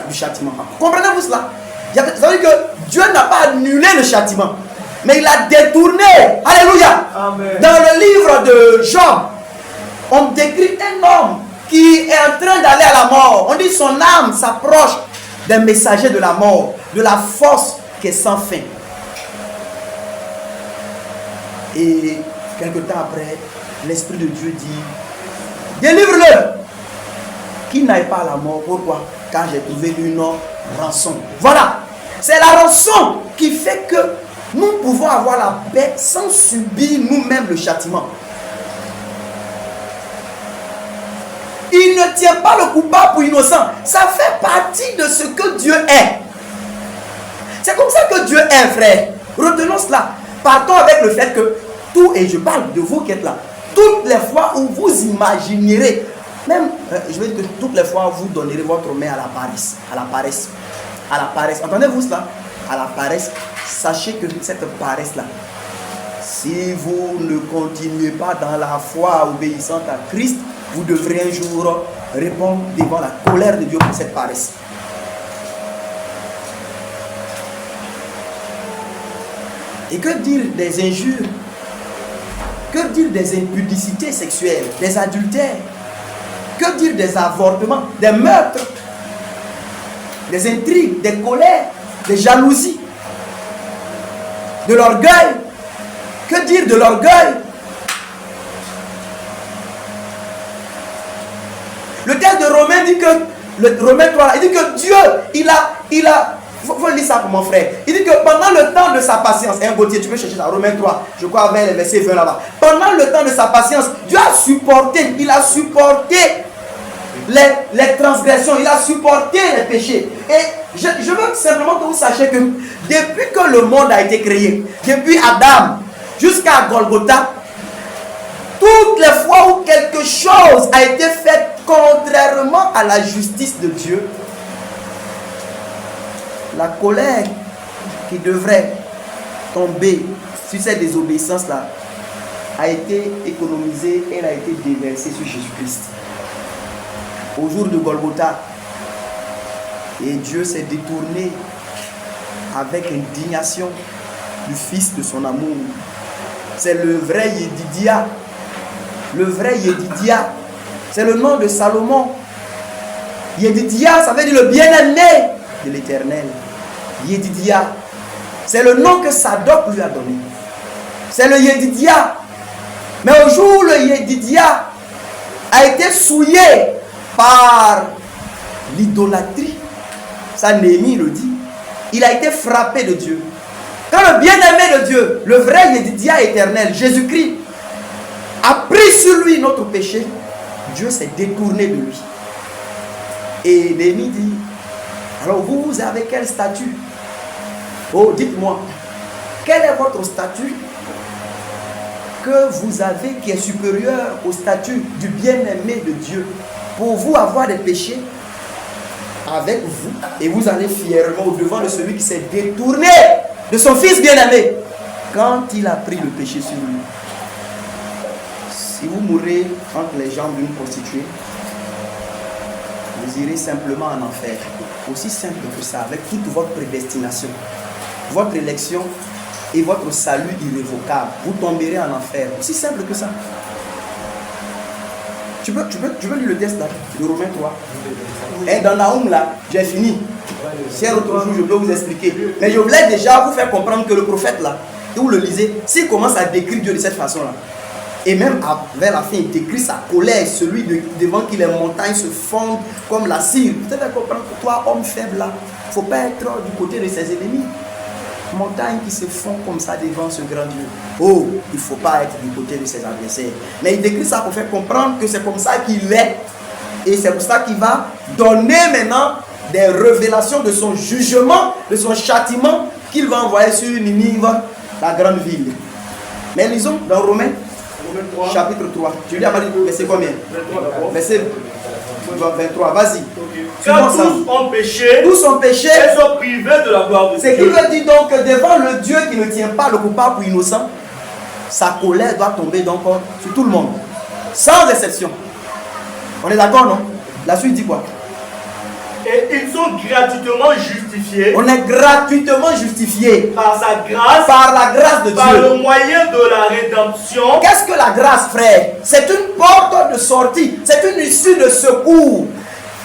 du châtiment. Comprenez-vous cela? Ça veut dire que Dieu n'a pas annulé le châtiment, mais il a détourné. Alléluia. Amen. Dans le livre de Job, on décrit un homme qui est en train d'aller à la mort. On dit son âme s'approche d'un messager de la mort, de la force qui est sans fin. Et quelque temps après, l'Esprit de Dieu dit, délivre-le, qu'il n'aille pas à la mort. Pourquoi? Car j'ai trouvé une rançon. Voilà, c'est la rançon qui fait que nous pouvons avoir la paix sans subir nous-mêmes le châtiment. Il ne tient pas le coupable pour innocent. Ça fait partie de ce que Dieu est. C'est comme ça que Dieu est, frère. Retenons cela. Partons avec le fait que tout, et je parle de vous qui êtes là, toutes les fois où vous imaginerez, même, je vais dire que toutes les fois où vous donnerez votre main à la paresse, à la paresse, entendez-vous cela? À la paresse, sachez que cette paresse-là, si vous ne continuez pas dans la foi obéissante à Christ, vous devrez un jour répondre devant la colère de Dieu pour cette paresse. Et que dire des injures? Que dire des impudicités sexuelles, des adultères? Que dire des avortements, des meurtres, des intrigues, des colères, des jalousies, de l'orgueil? Que dire de l'orgueil? Le texte de Romains dit que, le Romains 3, il dit que Dieu, il faut lire ça pour mon frère. Il dit que pendant le temps de sa patience, Gauthier, tu peux chercher ça, Romains 3, je crois vers les versets 20 là-bas. Pendant le temps de sa patience, Dieu a supporté, il a supporté les transgressions, il a supporté les péchés. Et je veux simplement que vous sachiez que depuis que le monde a été créé, depuis Adam jusqu'à Golgotha, toutes les fois où quelque chose a été fait contrairement à la justice de Dieu, la colère qui devrait tomber sur cette désobéissance-là a été économisée et elle a été déversée sur Jésus-Christ. Au jour de Golgotha, et Dieu s'est détourné avec indignation du Fils de son amour. C'est le vrai Yedidia. Le vrai Yedidia. C'est le nom de Salomon. Yedidia, ça veut dire le bien-aimé de l'Éternel. Yedidia. C'est le nom que Sadoc lui a donné. C'est le Yedidia. Mais au jour où le Yedidia a été souillé par l'idolâtrie, ça Néhémie le dit, il a été frappé de Dieu. Quand le bien-aimé de Dieu, le vrai Yedidia éternel, Jésus-Christ, a pris sur lui notre péché, Dieu s'est détourné de lui. Et Néhémie dit, alors vous avez quel statut? Oh, dites-moi, quel est votre statut que vous avez qui est supérieur au statut du bien-aimé de Dieu? Pour vous avoir des péchés avec vous, et vous allez fièrement au-devant de celui qui s'est détourné de son fils bien-aimé quand il a pris le péché sur lui. Si vous mourrez entre les jambes d'une prostituée, vous irez simplement en enfer. Aussi simple que ça, avec toute votre prédestination, votre élection et votre salut irrévocable. Vous tomberez en enfer. Aussi simple que ça. Tu veux lire le texte là, de Romains 3. Et dans Naoum là, j'ai fini. Si un autre jour je peux vous expliquer. Mais je voulais déjà vous faire comprendre que le prophète là, et vous le lisez, s'il commence à décrire Dieu de cette façon là, et même vers la fin, il décrit sa colère, celui devant qui les montagnes se fondent comme la cire. Vous devez comprendre que toi, homme faible là, il ne faut pas être du côté de ses ennemis. Montagnes qui se font comme ça devant ce grand Dieu. Oh, il ne faut pas être du côté de ses adversaires. Mais il décrit ça pour faire comprendre que c'est comme ça qu'il est. Et c'est pour ça qu'il va donner maintenant des révélations de son jugement, de son châtiment qu'il va envoyer sur Ninive, la grande ville. Mais lisons dans Romains, chapitre 3. Tu lui as dit, verset combien? 23 d'abord. Verset 23, vas-y. Car tous ont péché, et sont privés de la gloire de Dieu. C'est qui veut dire donc que devant le Dieu qui ne tient pas le coupable pour innocent, sa colère doit tomber donc sur tout le monde, sans exception. On est d'accord, non? La suite dit quoi? Et ils sont gratuitement justifiés. On est gratuitement justifié par sa grâce, par la grâce de par Dieu. le moyen de la rédemption. Qu'est-ce que la grâce, frère? C'est une porte de sortie, c'est une issue de secours.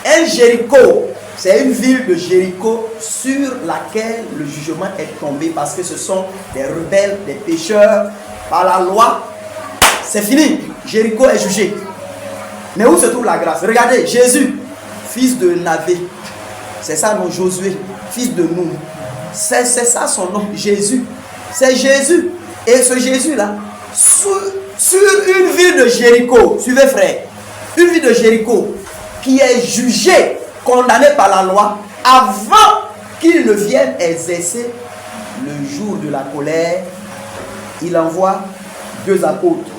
Un Jéricho, c'est une ville de Jéricho sur laquelle le jugement est tombé parce que ce sont des rebelles, des pécheurs. Par la loi, c'est fini. Jéricho est jugé. Mais où se trouve la grâce? Regardez, Jésus, fils de Navé, c'est ça non, Josué, fils de Noun. C'est ça son nom, Jésus. C'est Jésus. Et ce Jésus-là, sur une ville de Jéricho, suivez frère, une ville de Jéricho qui est jugée, condamnée par la loi, avant qu'il ne vienne exercer le jour de la colère, il envoie 2 apôtres.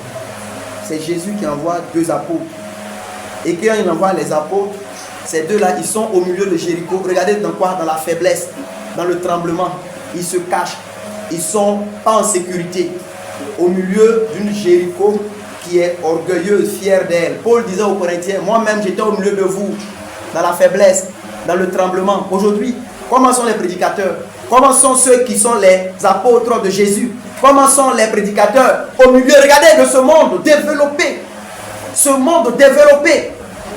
C'est Jésus qui envoie 2 apôtres. Et quand il envoie les apôtres, ces 2-là, ils sont au milieu de Jéricho. Regardez dans quoi? Dans la faiblesse, dans le tremblement. Ils se cachent. Ils ne sont pas en sécurité. Au milieu d'une Jéricho qui est orgueilleuse, fière d'elle. Paul disait aux Corinthiens, moi-même j'étais au milieu de vous, dans la faiblesse, dans le tremblement. Aujourd'hui, comment sont les prédicateurs? Comment sont ceux qui sont les apôtres de Jésus? Comment sont les prédicateurs au milieu, regardez, de ce monde développé. Ce monde développé.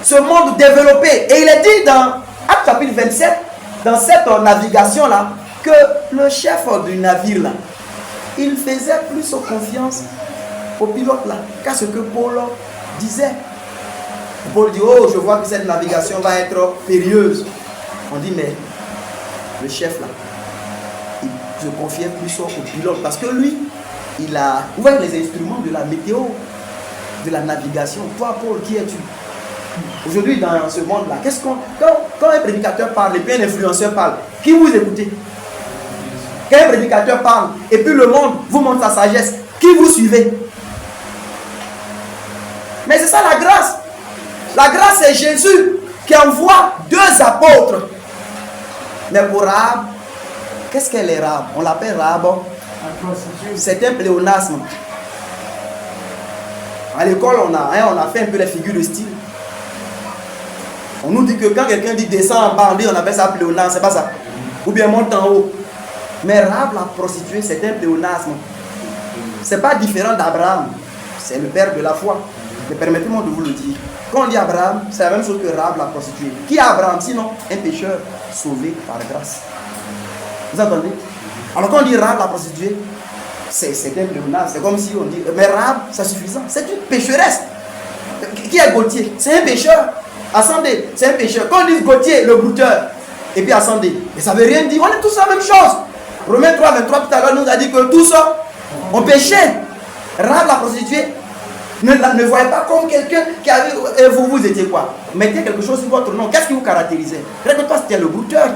Ce monde développé. Et il est dit dans Acte chapitre 27, dans cette navigation-là, que le chef du navire-là, il faisait plus confiance au pilote-là qu'à ce que Paul disait. Paul dit, oh, je vois que cette navigation va être périlleuse. On dit, mais le chef-là, il se confiait plus au pilote parce que lui, il a ouvert les instruments de la météo, de la navigation. Toi, Paul, qui es-tu? Aujourd'hui, dans ce monde-là, quand un prédicateur parle et puis un influenceur parle, qui vous écoutez? Quand un prédicateur parle et puis le monde vous montre sa sagesse, qui vous suivez? Mais c'est ça la grâce. La grâce, c'est Jésus qui envoie 2 apôtres. Mais pour Rahab, qu'est-ce qu'elle est Rahab? On l'appelle Rahab. C'est un pléonasme. À l'école, on a fait un peu les figures de style. On nous dit que quand quelqu'un dit descend en bas, on appelle ça pléonasme, c'est pas ça. Ou bien monte en haut. Mais Rahab, la prostituée, c'est un pléonasme. C'est pas différent d'Abraham. C'est le père de la foi. Mais permettez-moi de vous le dire. Quand on dit Abraham, c'est la même chose que Rahab, la prostituée. Qui est Abraham? Sinon, un pécheur sauvé par grâce. Vous entendez? Alors quand on dit Rahab, la prostituée, c'est un pléonasme. C'est comme si on dit, mais Rahab, c'est suffisant. C'est une pécheresse. Qui est Gauthier? C'est un pécheur. Ascendez, c'est un pécheur. Quand on dit Gauthier, le brouteur, et puis ascendez, mais ça ne veut rien dire. On est tous la même chose. Romains 3, 23 tout à l'heure nous a dit que tous ont péché. Rahab, la prostituée, ne voyez pas comme quelqu'un qui avait... Et vous étiez quoi? Mettez quelque chose sur votre nom. Qu'est-ce qui vous caractérisait? Peut-être que toi, c'était le brouteur.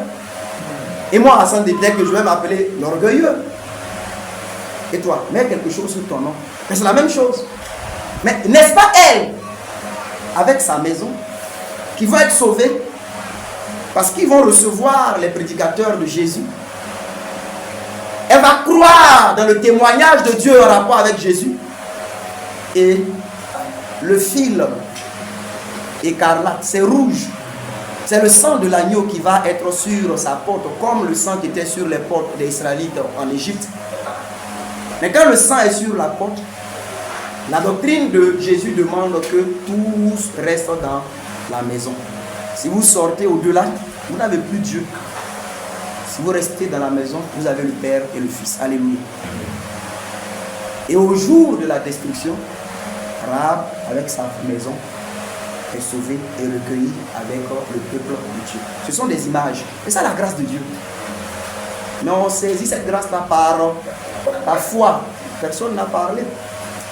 Et moi, ascendez, peut-être que je vais m'appeler l'orgueilleux. Et toi, mets quelque chose sur ton nom. Mais c'est la même chose. Mais n'est-ce pas elle, avec sa maison, qui va être sauvée? Parce qu'ils vont recevoir les prédicateurs de Jésus. Elle va croire dans le témoignage de Dieu en rapport avec Jésus. Et le fil écarlate, c'est rouge. C'est le sang de l'agneau qui va être sur sa porte, comme le sang qui était sur les portes des Israélites en Égypte. Mais quand le sang est sur la porte, la doctrine de Jésus demande que tous restent dans la maison. Si vous sortez au-delà, vous n'avez plus Dieu. Si vous restez dans la maison, vous avez le Père et le Fils. Alléluia. Et au jour de la destruction, Rahab, avec sa maison, est sauvée et recueillie avec le peuple de Dieu. Ce sont des images. C'est ça la grâce de Dieu. Mais on saisit cette grâce-là par la foi. Personne n'a parlé.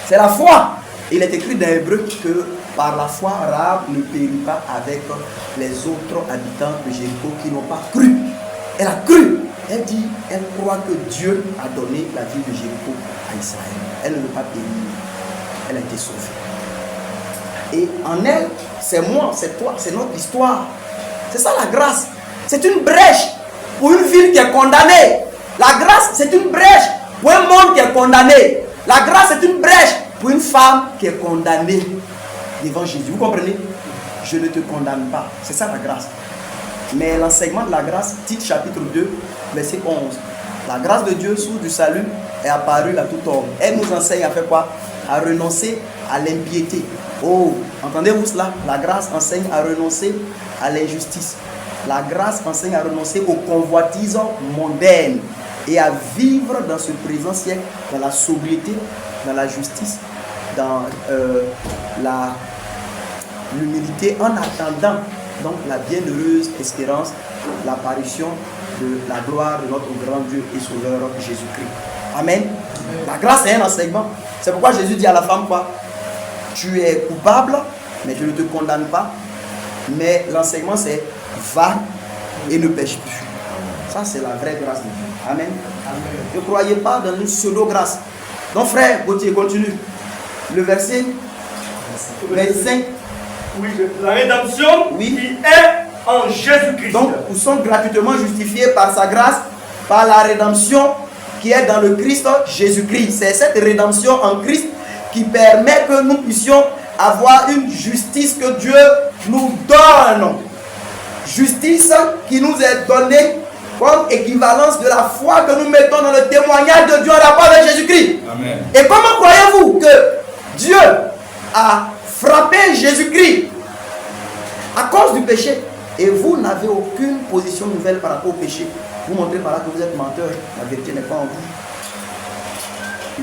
C'est la foi. Il est écrit dans Hébreu que par la foi, Rahab ne périt pas avec les autres habitants de Jéricho qui n'ont pas cru. Elle a cru. Elle dit, elle croit que Dieu a donné la ville de Jéricho à Israël. Elle ne veut pas périr. Elle a été sauvée. Et en elle, c'est moi, c'est toi, c'est notre histoire. C'est ça la grâce. C'est une brèche pour une ville qui est condamnée. La grâce, c'est une brèche pour un monde qui est condamné. La grâce, c'est une brèche pour une femme qui est condamnée devant Jésus. Vous comprenez? Je ne te condamne pas. C'est ça la grâce. Mais l'enseignement de la grâce, Tite chapitre 2, verset 11. La grâce de Dieu, source du salut, est apparue à tout homme. Elle nous enseigne à faire quoi? À renoncer à l'impiété. Oh, entendez-vous cela? La grâce enseigne à renoncer à l'injustice. La grâce enseigne à renoncer aux convoitises mondaines et à vivre dans ce présent siècle, dans la sobriété, dans la justice, dans l'humilité, en attendant donc la bienheureuse espérance, l'apparition de la gloire de notre grand Dieu et Sauveur Jésus-Christ. Amen. La grâce est un enseignement. C'est pourquoi Jésus dit à la femme quoi? Tu es coupable, mais je ne te condamne pas. Mais l'enseignement c'est va et ne pêche plus. Ça c'est la vraie grâce de Dieu. Amen. Ne croyez pas dans une pseudo-grâce. Donc frère Gauthier, continue. Le verset 25. Oui, la rédemption qui est en Jésus-Christ. Donc nous sommes gratuitement justifiés par sa grâce, par la rédemption qui est dans le Christ Jésus-Christ. C'est cette rédemption en Christ qui permet que nous puissions avoir une justice que Dieu nous donne. Justice qui nous est donnée comme équivalence de la foi que nous mettons dans le témoignage de Dieu en rapport avec Jésus-Christ. Amen. Et comment croyez-vous que Dieu a frappé Jésus-Christ à cause du péché? Et vous n'avez aucune position nouvelle par rapport au péché. Vous montrez par là que vous êtes menteur. La vérité n'est pas en vous.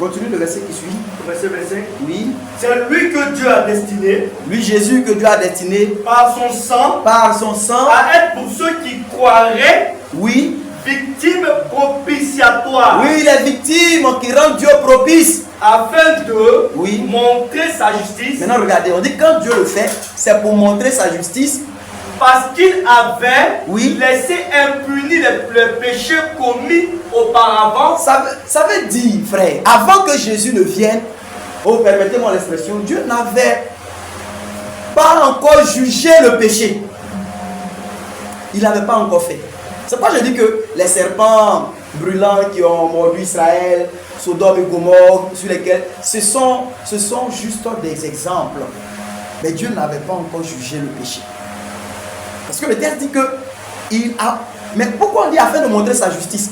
Continue le verset qui suit. Verset 25. Oui. C'est lui que Dieu a destiné, Lui, Jésus, que Dieu a destiné par son sang, par son sang. à être pour ceux qui croiraient Oui. victime propitiatoire, Oui, les victimes qui rendent Dieu propice. afin de Oui. montrer sa justice, Maintenant, regardez, on dit quand Dieu le fait, c'est pour montrer sa justice. parce qu'il avait Oui. laissé impunis les péchés commis auparavant. Ça veut dire, frère, avant que Jésus ne vienne, oh, permettez-moi l'expression, Dieu n'avait pas encore jugé le péché. Il n'avait pas encore fait. C'est pourquoi je dis que les serpents brûlants qui ont mordu Israël, Sodome et Gomorrhe, sur lesquels ce sont juste des exemples. Mais Dieu n'avait pas encore jugé le péché. Parce que le texte dit que il a. Mais pourquoi on dit afin de montrer sa justice?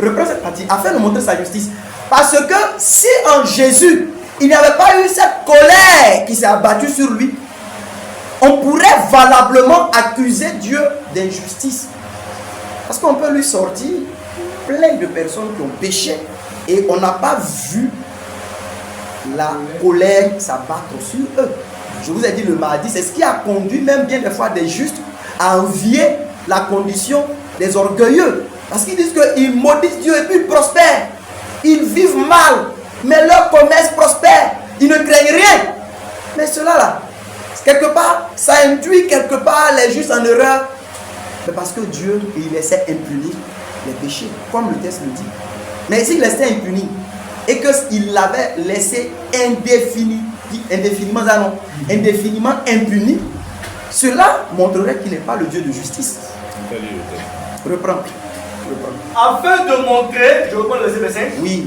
Reprends cette partie, afin de montrer sa justice. Parce que si en Jésus, il n'y avait pas eu cette colère qui s'est abattue sur lui, on pourrait valablement accuser Dieu d'injustice. Parce qu'on peut lui sortir plein de personnes qui ont péché et on n'a pas vu la colère s'abattre sur eux. Je vous ai dit le mardi, c'est ce qui a conduit même bien des fois des justes à envier la condition des orgueilleux. Parce qu'ils disent qu'ils maudissent Dieu et puis ils prospèrent. Ils vivent mal, mais leur commerce prospère. Ils ne craignent rien. Mais cela là, quelque part, ça induit quelque part les justes en erreur. Mais parce que Dieu, il laissait impunis les péchés, comme le texte le dit. Mais s'il laissait impunis et qu'il l'avait laissé indéfiniment impuni, cela montrerait qu'il n'est pas le Dieu de justice. Reprends. Afin de montrer, je reprends le verset 25. Oui.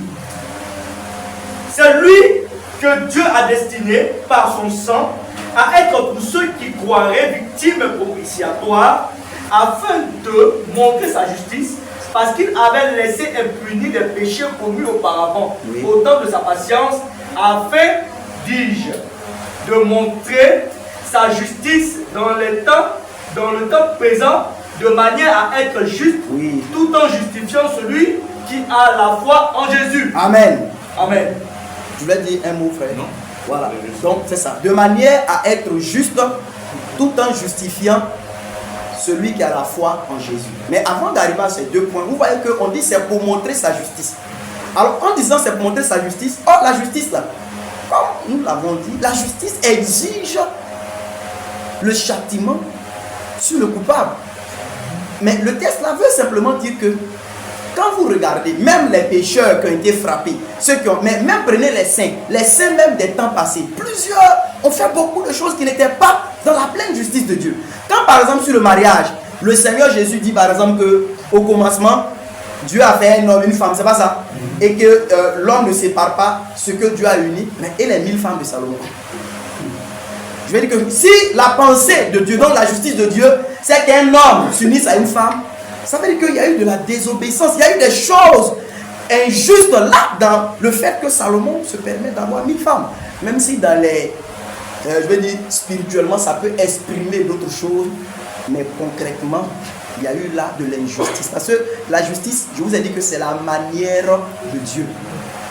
C'est lui que Dieu a destiné par son sang à être pour ceux qui croiraient victimes propitiatoires, afin de montrer sa justice, parce qu'il avait laissé impunis les péchés commis auparavant, Oui. au temps de sa patience, afin, dis-je, de montrer sa justice dans le temps présent, de manière à être juste, Oui. tout en justifiant celui qui a la foi en Jésus. Amen. Amen. Je voulais dire un mot, frère. Non. Voilà. Donc, c'est ça. De manière à être juste, tout en justifiant celui qui a la foi en Jésus. Mais avant d'arriver à ces deux points, vous voyez qu'on dit c'est pour montrer sa justice. Alors, en disant c'est pour montrer sa justice, la justice là, comme nous l'avons dit, la justice exige le châtiment sur le coupable. Mais le texte là veut simplement dire que quand vous regardez, même les pécheurs qui ont été frappés, ceux qui ont, mais même prenez les saints même des temps passés, plusieurs ont fait beaucoup de choses qui n'étaient pas dans la pleine justice de Dieu. Quand par exemple sur le mariage, le Seigneur Jésus dit par exemple que au commencement, Dieu a fait un homme, une femme, c'est pas ça, et que l'homme ne sépare pas ce que Dieu a uni, mais et les 1000 femmes de Salomon. Je veux dire que si la pensée de Dieu, donc la justice de Dieu, c'est qu'un homme s'unisse à une femme, ça veut dire qu'il y a eu de la désobéissance, il y a eu des choses injustes là dans le fait que Salomon se permet d'avoir 1000 femmes. Même si dans les, je veux dire, spirituellement, ça peut exprimer d'autres choses, mais concrètement, il y a eu là de l'injustice. Parce que la justice, je vous ai dit que c'est la manière de Dieu.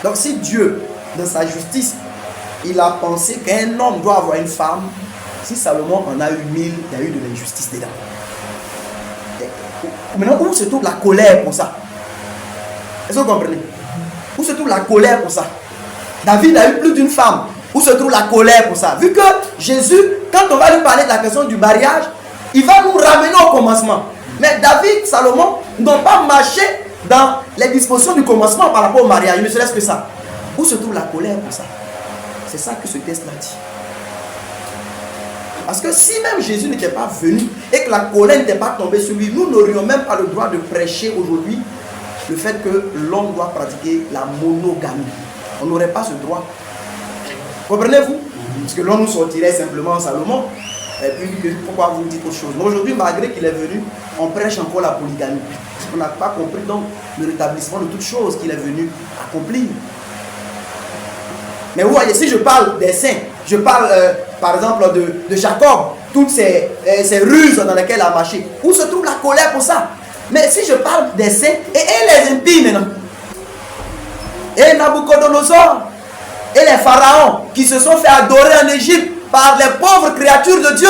Donc si Dieu, dans sa justice, il a pensé qu'un homme doit avoir une femme, si Salomon en a eu 1000, il y a eu de l'injustice dedans. Maintenant, où se trouve la colère pour ça? Est-ce que vous comprenez? Où se trouve la colère pour ça? David a eu plus d'une femme. Où se trouve la colère pour ça? Vu que Jésus, quand on va lui parler de la question du mariage, il va nous ramener au commencement. Mais David, Salomon n'ont pas marché dans les dispositions du commencement par rapport au mariage. Ne serait-ce que ça. Où se trouve la colère pour ça? C'est ça que ce texte-là dit. Parce que si même Jésus n'était pas venu et que la colère n'était pas tombée sur lui, nous n'aurions même pas le droit de prêcher aujourd'hui le fait que l'homme doit pratiquer la monogamie. On n'aurait pas ce droit. Comprenez-vous? Parce que l'homme nous sortirait simplement Salomon. Et puis pourquoi vous dites autre chose? Mais aujourd'hui, malgré qu'il est venu, on prêche encore la polygamie. On n'a pas compris donc le rétablissement de toutes choses qu'il est venu accomplir. Mais vous voyez, si je parle des saints, je parle par exemple de Jacob, toutes ces ruses dans lesquelles il a marché, où se trouve la colère pour ça? Mais si je parle des saints et les impies maintenant, et Nabucodonosor, et les pharaons qui se sont fait adorer en Égypte par les pauvres créatures de Dieu,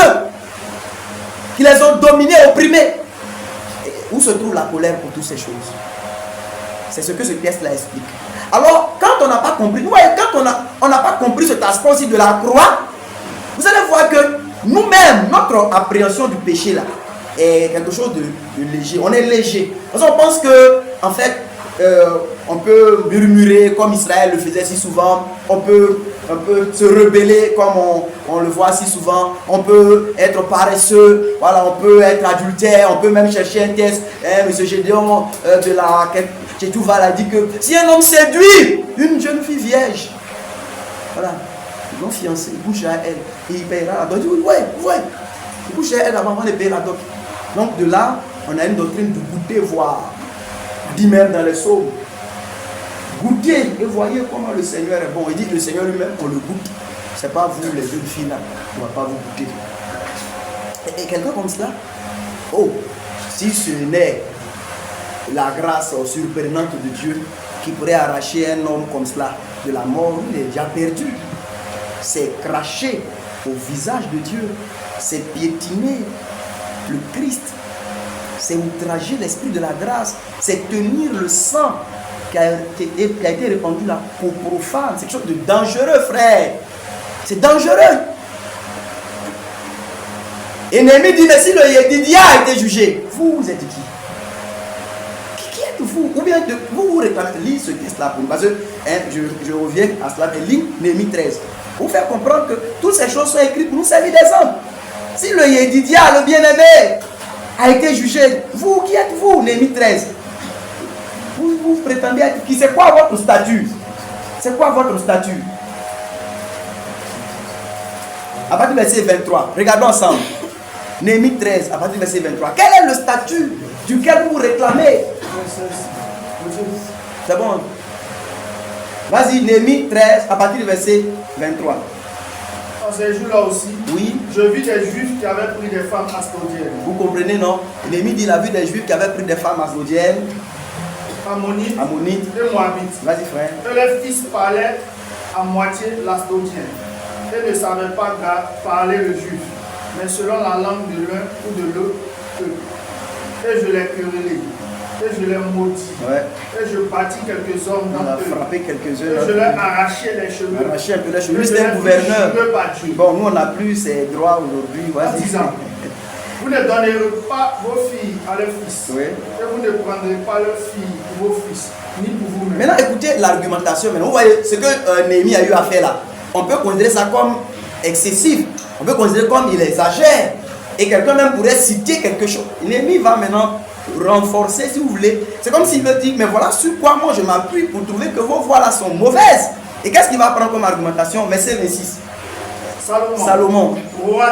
qui les ont dominés, opprimés. Et où se trouve la colère pour toutes ces choses? C'est ce que ce texte-là explique. Alors, quand on n'a pas compris, vous voyez, quand on n'a pas compris cet aspect aussi de la croix, vous allez voir que nous-mêmes, notre appréhension du péché là, est quelque chose de léger. On est léger. Parce qu'on pense que, en fait, on peut murmurer comme Israël le faisait si souvent. On peut se rebeller comme on le voit si souvent. On peut être paresseux. Voilà, on peut être adultère. On peut même chercher un texte. Monsieur Gédéon de la Tchétouval a dit que si un homme séduit une jeune fille vierge, voilà, ils vont fiancer, il bouge à elle et il paiera la dot. Il dit oui, ouais. Il bouge à elle avant de payer la dot. Donc de là, on a une doctrine de goûter, voir. Dit même dans les psaumes, goûtez et voyez comment le Seigneur est bon. Il dit que le Seigneur lui-même, on le goûte. Ce n'est pas vous les jeunes filles là, on ne va pas vous goûter. Et quelqu'un comme cela, oh, si ce n'est la grâce surprenante de Dieu qui pourrait arracher un homme comme cela de la mort, il est déjà perdu. C'est cracher au visage de Dieu, c'est piétiner le Christ. C'est outrager l'esprit de la grâce. C'est tenir le sang qui a été répandu là pour profane. C'est quelque chose de dangereux, frère. C'est dangereux. Et Néhémie dit, mais si le Yédidia a été jugé, vous êtes qui? Qui êtes-vous? Ou bien vous réclamez, lisez ce texte-là pour nous. Parce que je reviens à cela, mais lis Néhémie 13. Pour vous faire comprendre que toutes ces choses sont écrites pour nous servir d'exemple. Si le Yédidia, le bien-aimé, a été jugé, vous, qui êtes-vous? Néhémie 13. Vous prétendez être qui? C'est quoi votre statut? C'est quoi votre statut? À partir du verset 23, regardons ensemble. Néhémie 13, à partir du verset 23. Quel est le statut duquel vous réclamez? C'est bon. Vas-y, Néhémie 13, à partir du verset 23. Dans ces jours-là aussi, oui, je vis des Juifs qui avaient pris des femmes astodiennes. Vous comprenez, non? Néhémie dit, il a vu des Juifs qui avaient pris des femmes astodiennes, Ammonites et Moabites. Vas-y, frère. Et les fils parlaient à moitié l'astodien et ne savaient pas parler le juif, mais selon la langue de l'un ou de l'autre. Et je les querellais, et je les maudis, et je bâtis quelques hommes d'entre eux. Frappé quelques-uns. Et je leur arrachais les cheveux. Arraché un peu les cheveux. Lui, c'est un gouverneur. Bon, nous, on n'a plus ces droits aujourd'hui. En disant, vous ne donnerez pas vos filles à leurs fils, oui, et vous ne prendrez pas leurs filles pour vos fils, ni pour vous-même. Maintenant, écoutez l'argumentation. Vous voyez ce que Néhémie a eu à faire là. On peut considérer ça comme excessif. On peut considérer comme il exagère. Et quelqu'un même pourrait citer quelque chose. Néhémie va maintenant renforcer, si vous voulez. C'est comme s'il veut dire, mais voilà sur quoi moi je m'appuie pour trouver que vos voix là sont mauvaises. Et qu'est-ce qu'il va prendre comme argumentation? Verset 26. Salomon, roi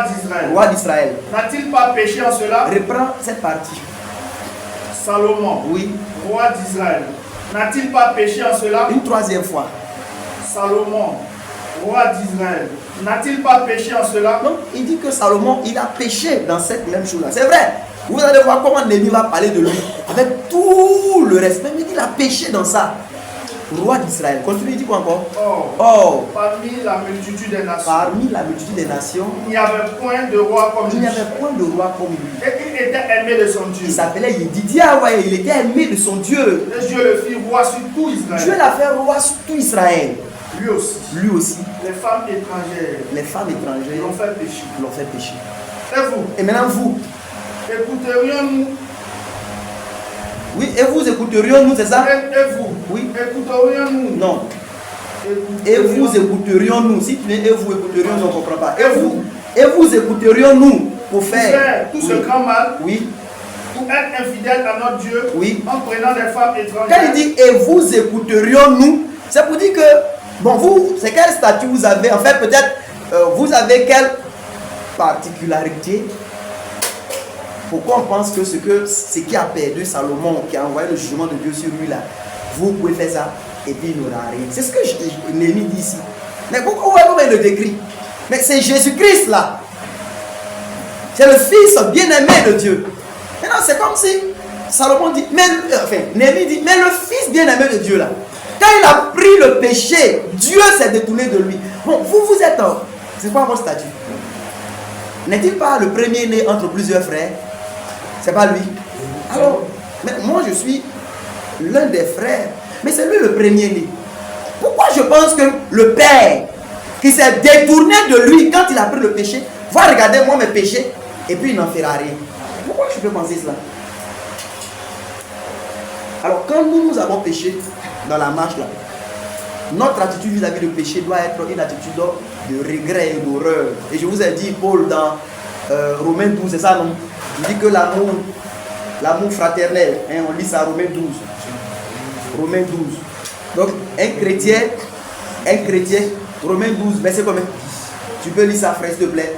d'Israël. N'a-t-il pas péché en cela? Reprends cette partie. Salomon, oui, roi d'Israël. N'a-t-il pas péché en cela? Une troisième fois. Salomon, roi d'Israël. N'a-t-il pas péché en cela? Donc, il dit que Salomon, il a péché dans cette même chose-là. C'est vrai. Vous allez voir comment Néhémie va parler de lui. Avec tout le respect, mais il a péché dans ça. Roi d'Israël. Continue, il dit quoi encore? Parmi la multitude des nations. Parmi la multitude des nations. Il n'y avait point de roi comme lui. Il n'y avait point de roi comme lui. Et il était aimé de son Dieu. Il s'appelait Yédidia, ouais, il était aimé de son Dieu. Et Dieu le fit roi sur tout Israël. Dieu l'a fait roi sur tout Israël. Lui aussi. Lui aussi. Les femmes étrangères. Les femmes étrangères. L'ont fait pécher. L'ont fait pécher. Et vous? Et maintenant vous. Écouterions-nous? Oui, et vous écouterions-nous, c'est ça? Et vous? Oui. Écouterions-nous? Non. Et vous écouterions-nous? Si tu dis et vous écouterions-nous, on ne comprend pas. Et vous écouterions-nous pour faire tout ce grand mal? Oui. Pour être infidèle à notre Dieu? Oui. En prenant des femmes étrangères? Quand il dit et vous écouterions-nous, c'est pour dire que, bon, vous, c'est quel statut vous avez? En fait, peut-être, vous avez quelle particularité? Pourquoi on pense que ce qui a perdu Salomon, qui a envoyé le jugement de Dieu sur lui là, vous pouvez faire ça et puis il n'aura rien. C'est ce que Néhémie dit ici. Mais pourquoi il le décrit? Mais c'est Jésus-Christ là. C'est le fils bien-aimé de Dieu. Maintenant c'est comme si Salomon dit, Néhémie dit, mais le fils bien-aimé de Dieu là, quand il a pris le péché, Dieu s'est détourné de lui. Bon, vous êtes, c'est quoi votre statut? N'est-il pas le premier-né entre plusieurs frères? C'est pas lui. Alors, mais moi je suis l'un des frères, mais c'est lui le premier-né. Pourquoi je pense que le père qui s'est détourné de lui quand il a pris le péché, va regarder moi mes péchés et puis il n'en fera rien? Pourquoi je peux penser cela? Alors quand nous avons péché dans la marche là, notre attitude vis-à-vis du péché doit être une attitude de regret et d'horreur. Et je vous ai dit, Paul dans Romains 12, c'est ça non? Il dit que l'amour fraternel, hein, on lit ça Romains 12. Romains 12. Donc un chrétien, Romains 12, verset combien? Tu peux lire ça frère s'il te plaît?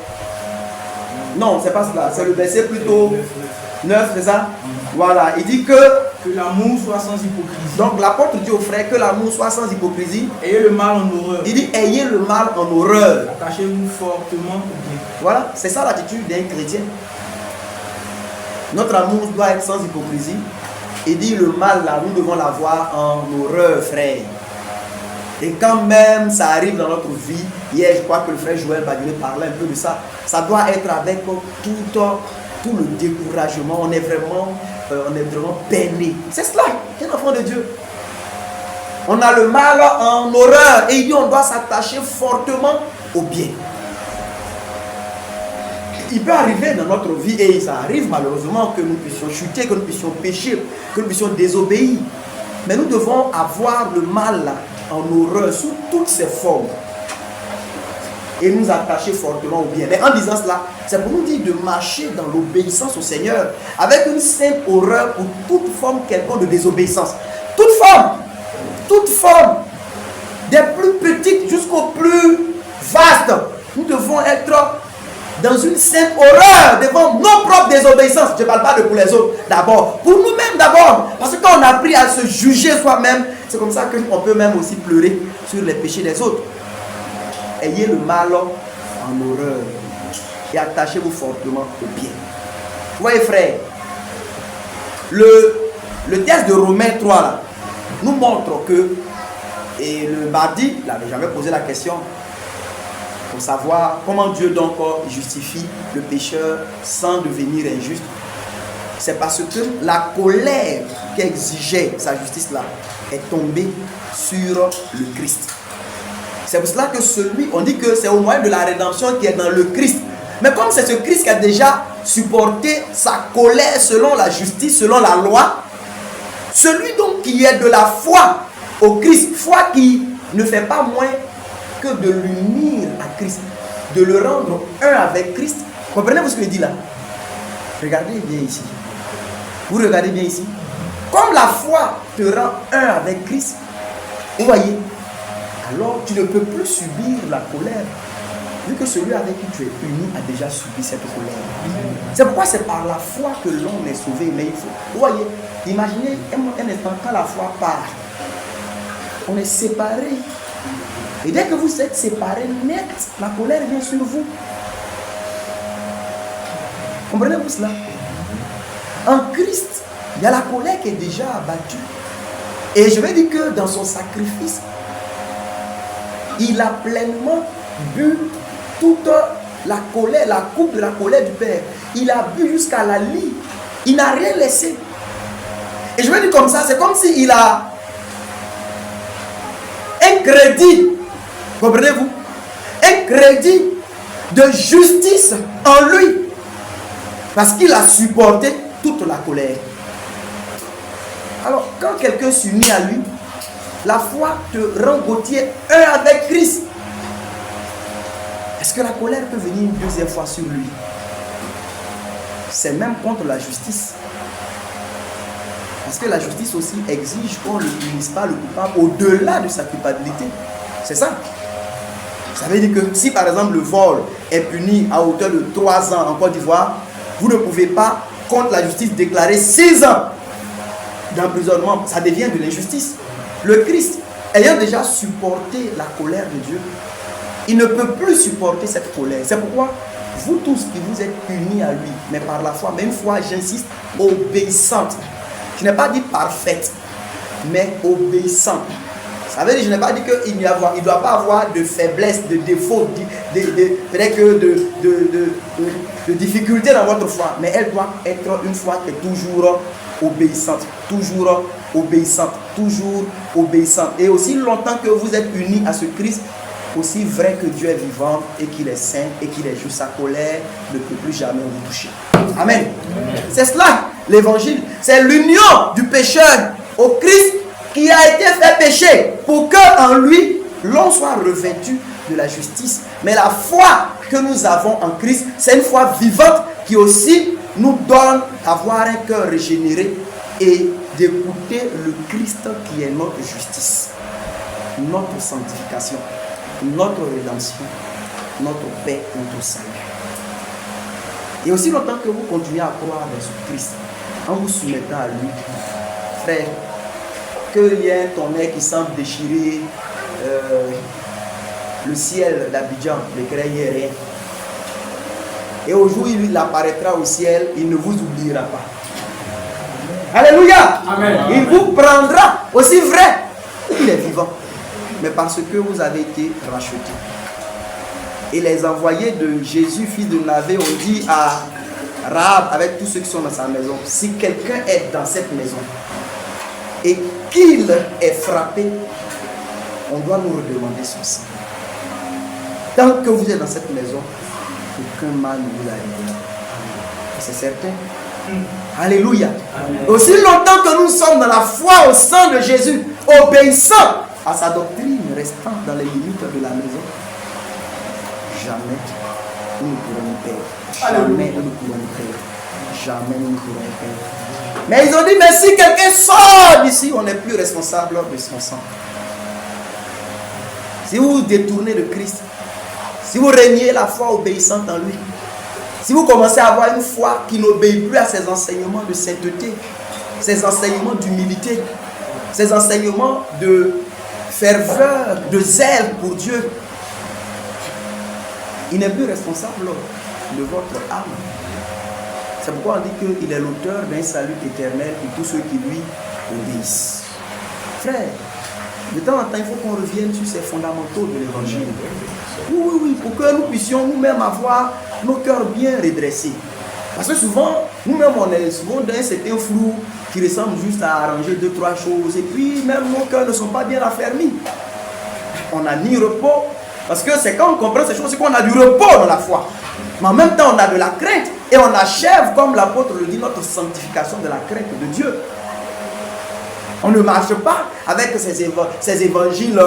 Non, c'est pas cela, c'est le verset plutôt 9, c'est ça? Voilà, il dit que l'amour soit sans hypocrisie. Donc l'apôtre dit aux frères que l'amour soit sans hypocrisie. Ayez le mal en horreur. Il dit ayez le mal en horreur. Attachez-vous fortement au bien. Voilà, c'est ça l'attitude d'un chrétien. Notre amour doit être sans hypocrisie. Il dit le mal là, nous devons l'avoir en horreur, frère. Et quand même ça arrive dans notre vie, hier je crois que le frère Joël Baguillet parlait un peu de ça. Ça doit être avec tout le découragement. On est vraiment peiné. C'est cela, qu'un enfant de Dieu. On a le mal en horreur et il dit on doit s'attacher fortement au bien. Il peut arriver dans notre vie, et ça arrive malheureusement, que nous puissions chuter, que nous puissions pécher, que nous puissions désobéir. Mais nous devons avoir le mal en horreur sous toutes ses formes et nous attacher fortement au bien. Mais en disant cela, c'est pour nous dire de marcher dans l'obéissance au Seigneur avec une simple horreur pour toute forme quelconque de désobéissance. Toute forme, des plus petites jusqu'aux plus vastes. Nous devons être dans une simple horreur devant nos propres désobéissances. Je ne parle pas de pour les autres d'abord, pour nous-mêmes d'abord. Parce que quand on a appris à se juger soi-même, c'est comme ça qu'on peut même aussi pleurer sur les péchés des autres. Ayez le mal en horreur et attachez-vous fortement au bien. Vous voyez frère, le texte de Romains 3 là, nous montre que, et le mardi, j'avais posé la question pour savoir comment Dieu donc justifie le pécheur sans devenir injuste. C'est parce que la colère qui exigeait sa justice là est tombée sur le Christ. C'est pour cela que on dit que c'est au moyen de la rédemption qui est dans le Christ. Mais comme c'est ce Christ qui a déjà supporté sa colère selon la justice, selon la loi, celui donc qui est de la foi au Christ, foi qui ne fait pas moins que de l'unir à Christ, de le rendre un avec Christ. Comprenez-vous ce que je dis là? Regardez bien ici. Vous regardez bien ici. Comme la foi te rend un avec Christ, vous voyez, alors tu ne peux plus subir la colère, vu que celui avec qui tu es uni a déjà subi cette colère. C'est pourquoi c'est par la foi que l'homme est sauvé. Mais il faut, vous voyez, imaginez un instant quand la foi part, on est séparés. Et dès que vous êtes séparés net, la colère vient sur vous. Comprenez-vous cela? En Christ, il y a la colère qui est déjà abattue. Et je vais dire que dans son sacrifice, il a pleinement bu toute la colère, la coupe de la colère du Père. Il a bu jusqu'à la lie. Il n'a rien laissé. Et je vais dire comme ça, c'est comme s'il a un crédit, comprenez-vous? Un crédit de justice en lui. Parce qu'il a supporté toute la colère. Alors, quand quelqu'un s'unit à lui, la foi te rend gautier un avec Christ. Est-ce que la colère peut venir une deuxième fois sur lui? C'est même contre la justice. Parce que la justice aussi exige qu'on ne punisse pas le coupable au-delà de sa culpabilité. C'est ça. Ça veut dire que si par exemple le vol est puni à hauteur de 3 ans en Côte d'Ivoire, vous ne pouvez pas contre la justice déclarée 6 ans d'emprisonnement, ça devient de l'injustice. Le Christ, ayant déjà supporté la colère de Dieu, il ne peut plus supporter cette colère. C'est pourquoi vous tous qui vous êtes unis à lui, mais par la foi, mais une foi, j'insiste, obéissante. Je n'ai pas dit parfaite, mais obéissante. Ça veut dire, je n'ai pas dit qu'il ne doit pas avoir de faiblesse, de défaut, peut-être que de difficultés dans votre foi, mais elle doit être une foi qui est toujours obéissante, toujours obéissante, toujours obéissante. Et aussi longtemps que vous êtes unis à ce Christ, aussi vrai que Dieu est vivant et qu'il est saint et qu'il est juste, sa colère ne peut plus jamais vous toucher. Amen. C'est cela l'évangile. C'est l'union du pécheur au Christ qui a été fait péché pour qu'en lui l'on soit revêtu de la justice. Mais la foi que nous avons en Christ, c'est une foi vivante qui aussi nous donne d'avoir un cœur régénéré et d'écouter le Christ qui est notre justice, notre sanctification, notre rédemption, notre paix, notre salut. Et aussi longtemps que vous continuez à croire dans ce Christ, en vous soumettant à lui, frère, qu'il y ait un tonnerre qui semble déchirer le ciel d'Abidjan, ne craignez rien. Et au jour où il apparaîtra au ciel, il ne vous oubliera pas. Alléluia. Amen. Il vous prendra aussi vrai. Il est vivant. Mais parce que vous avez été rachetés. Et les envoyés de Jésus, fils de Navé, ont dit à Rahab, avec tous ceux qui sont dans sa maison, si quelqu'un est dans cette maison et qu'il est frappé, on doit nous redemander son sang. Tant que vous êtes dans cette maison, aucun mal ne vous arrive. C'est certain. Alléluia. Amen. Aussi longtemps que nous sommes dans la foi au sang de Jésus, obéissant à sa doctrine, restant dans les limites de la maison, jamais nous ne pourrons nous perdre. Jamais nous ne pourrons nous perdre. Jamais nous ne pourrons nous perdre. Mais ils ont dit, mais si quelqu'un sort d'ici, on n'est plus responsable de son sang. Si vous vous détournez de Christ, si vous reniez la foi obéissante en lui, si vous commencez à avoir une foi qui n'obéit plus à ses enseignements de sainteté, ses enseignements d'humilité, ses enseignements de ferveur, de zèle pour Dieu, il n'est plus responsable de votre âme. C'est pourquoi on dit qu'il est l'auteur d'un salut éternel pour tous ceux qui lui obéissent. Frère, de temps en temps, il faut qu'on revienne sur ces fondamentaux de l'évangile. Oui, pour que nous puissions nous-mêmes avoir nos cœurs bien redressés. Parce que souvent, nous-mêmes, on est souvent dans un certain flou qui ressemble juste à arranger 2-3 choses. Et puis, même nos cœurs ne sont pas bien affermis. On n'a ni repos. Parce que c'est quand on comprend ces choses, c'est qu'on a du repos dans la foi. Mais en même temps, on a de la crainte. Et on achève, comme l'apôtre le dit, notre sanctification de la crainte de Dieu. On ne marche pas avec ces évangiles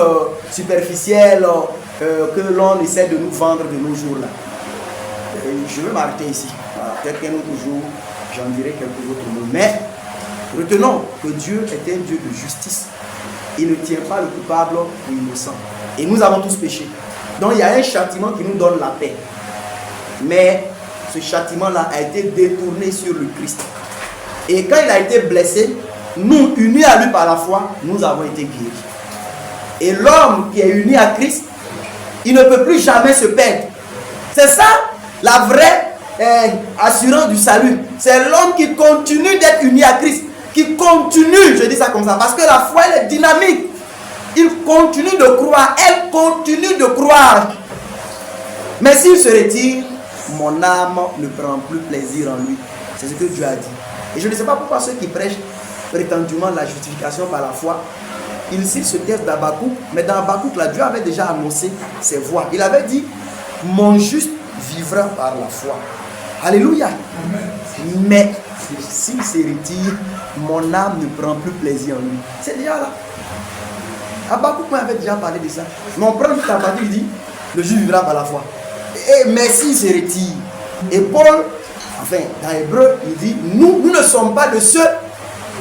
superficiels que l'on essaie de nous vendre de nos jours là. Je vais m'arrêter ici. Peut-être qu'un autre jour, j'en dirai quelques autres mots. Mais retenons que Dieu est un Dieu de justice. Il ne tient pas le coupable ou l'innocent. Et nous avons tous péché. Donc il y a un châtiment qui nous donne la paix. Mais ce châtiment-là a été détourné sur le Christ. Et quand il a été blessé, nous, unis à lui par la foi, nous avons été guéris. Et l'homme qui est uni à Christ, il ne peut plus jamais se perdre. C'est ça la vraie assurance du salut. C'est l'homme qui continue d'être uni à Christ, qui continue, je dis ça comme ça, parce que la foi elle est dynamique. Il continue de croire, elle continue de croire. Mais s'il se retire, mon âme ne prend plus plaisir en lui. C'est ce que Dieu a dit. Et je ne sais pas pourquoi ceux qui prêchent prétendument la justification par la foi, ils citent ce texte d'Habakkuk, mais dans Habakkuk, là, Dieu avait déjà annoncé ses voies. Il avait dit, mon juste vivra par la foi. Alléluia. Mais s'il se retire, mon âme ne prend plus plaisir en lui. C'est déjà là. Habakkuk m'avait déjà parlé de ça. Mais on prend juste Habakkuk, il dit, le juste vivra par la foi. Mais s'il se retire, et Paul, enfin, dans Hébreu, il dit, nous ne sommes pas de ceux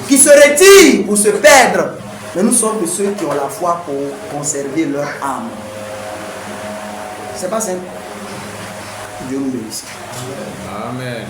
qui se retirent pour se perdre, mais nous sommes de ceux qui ont la foi pour conserver leur âme. C'est pas simple. Dieu nous bénisse. Amen.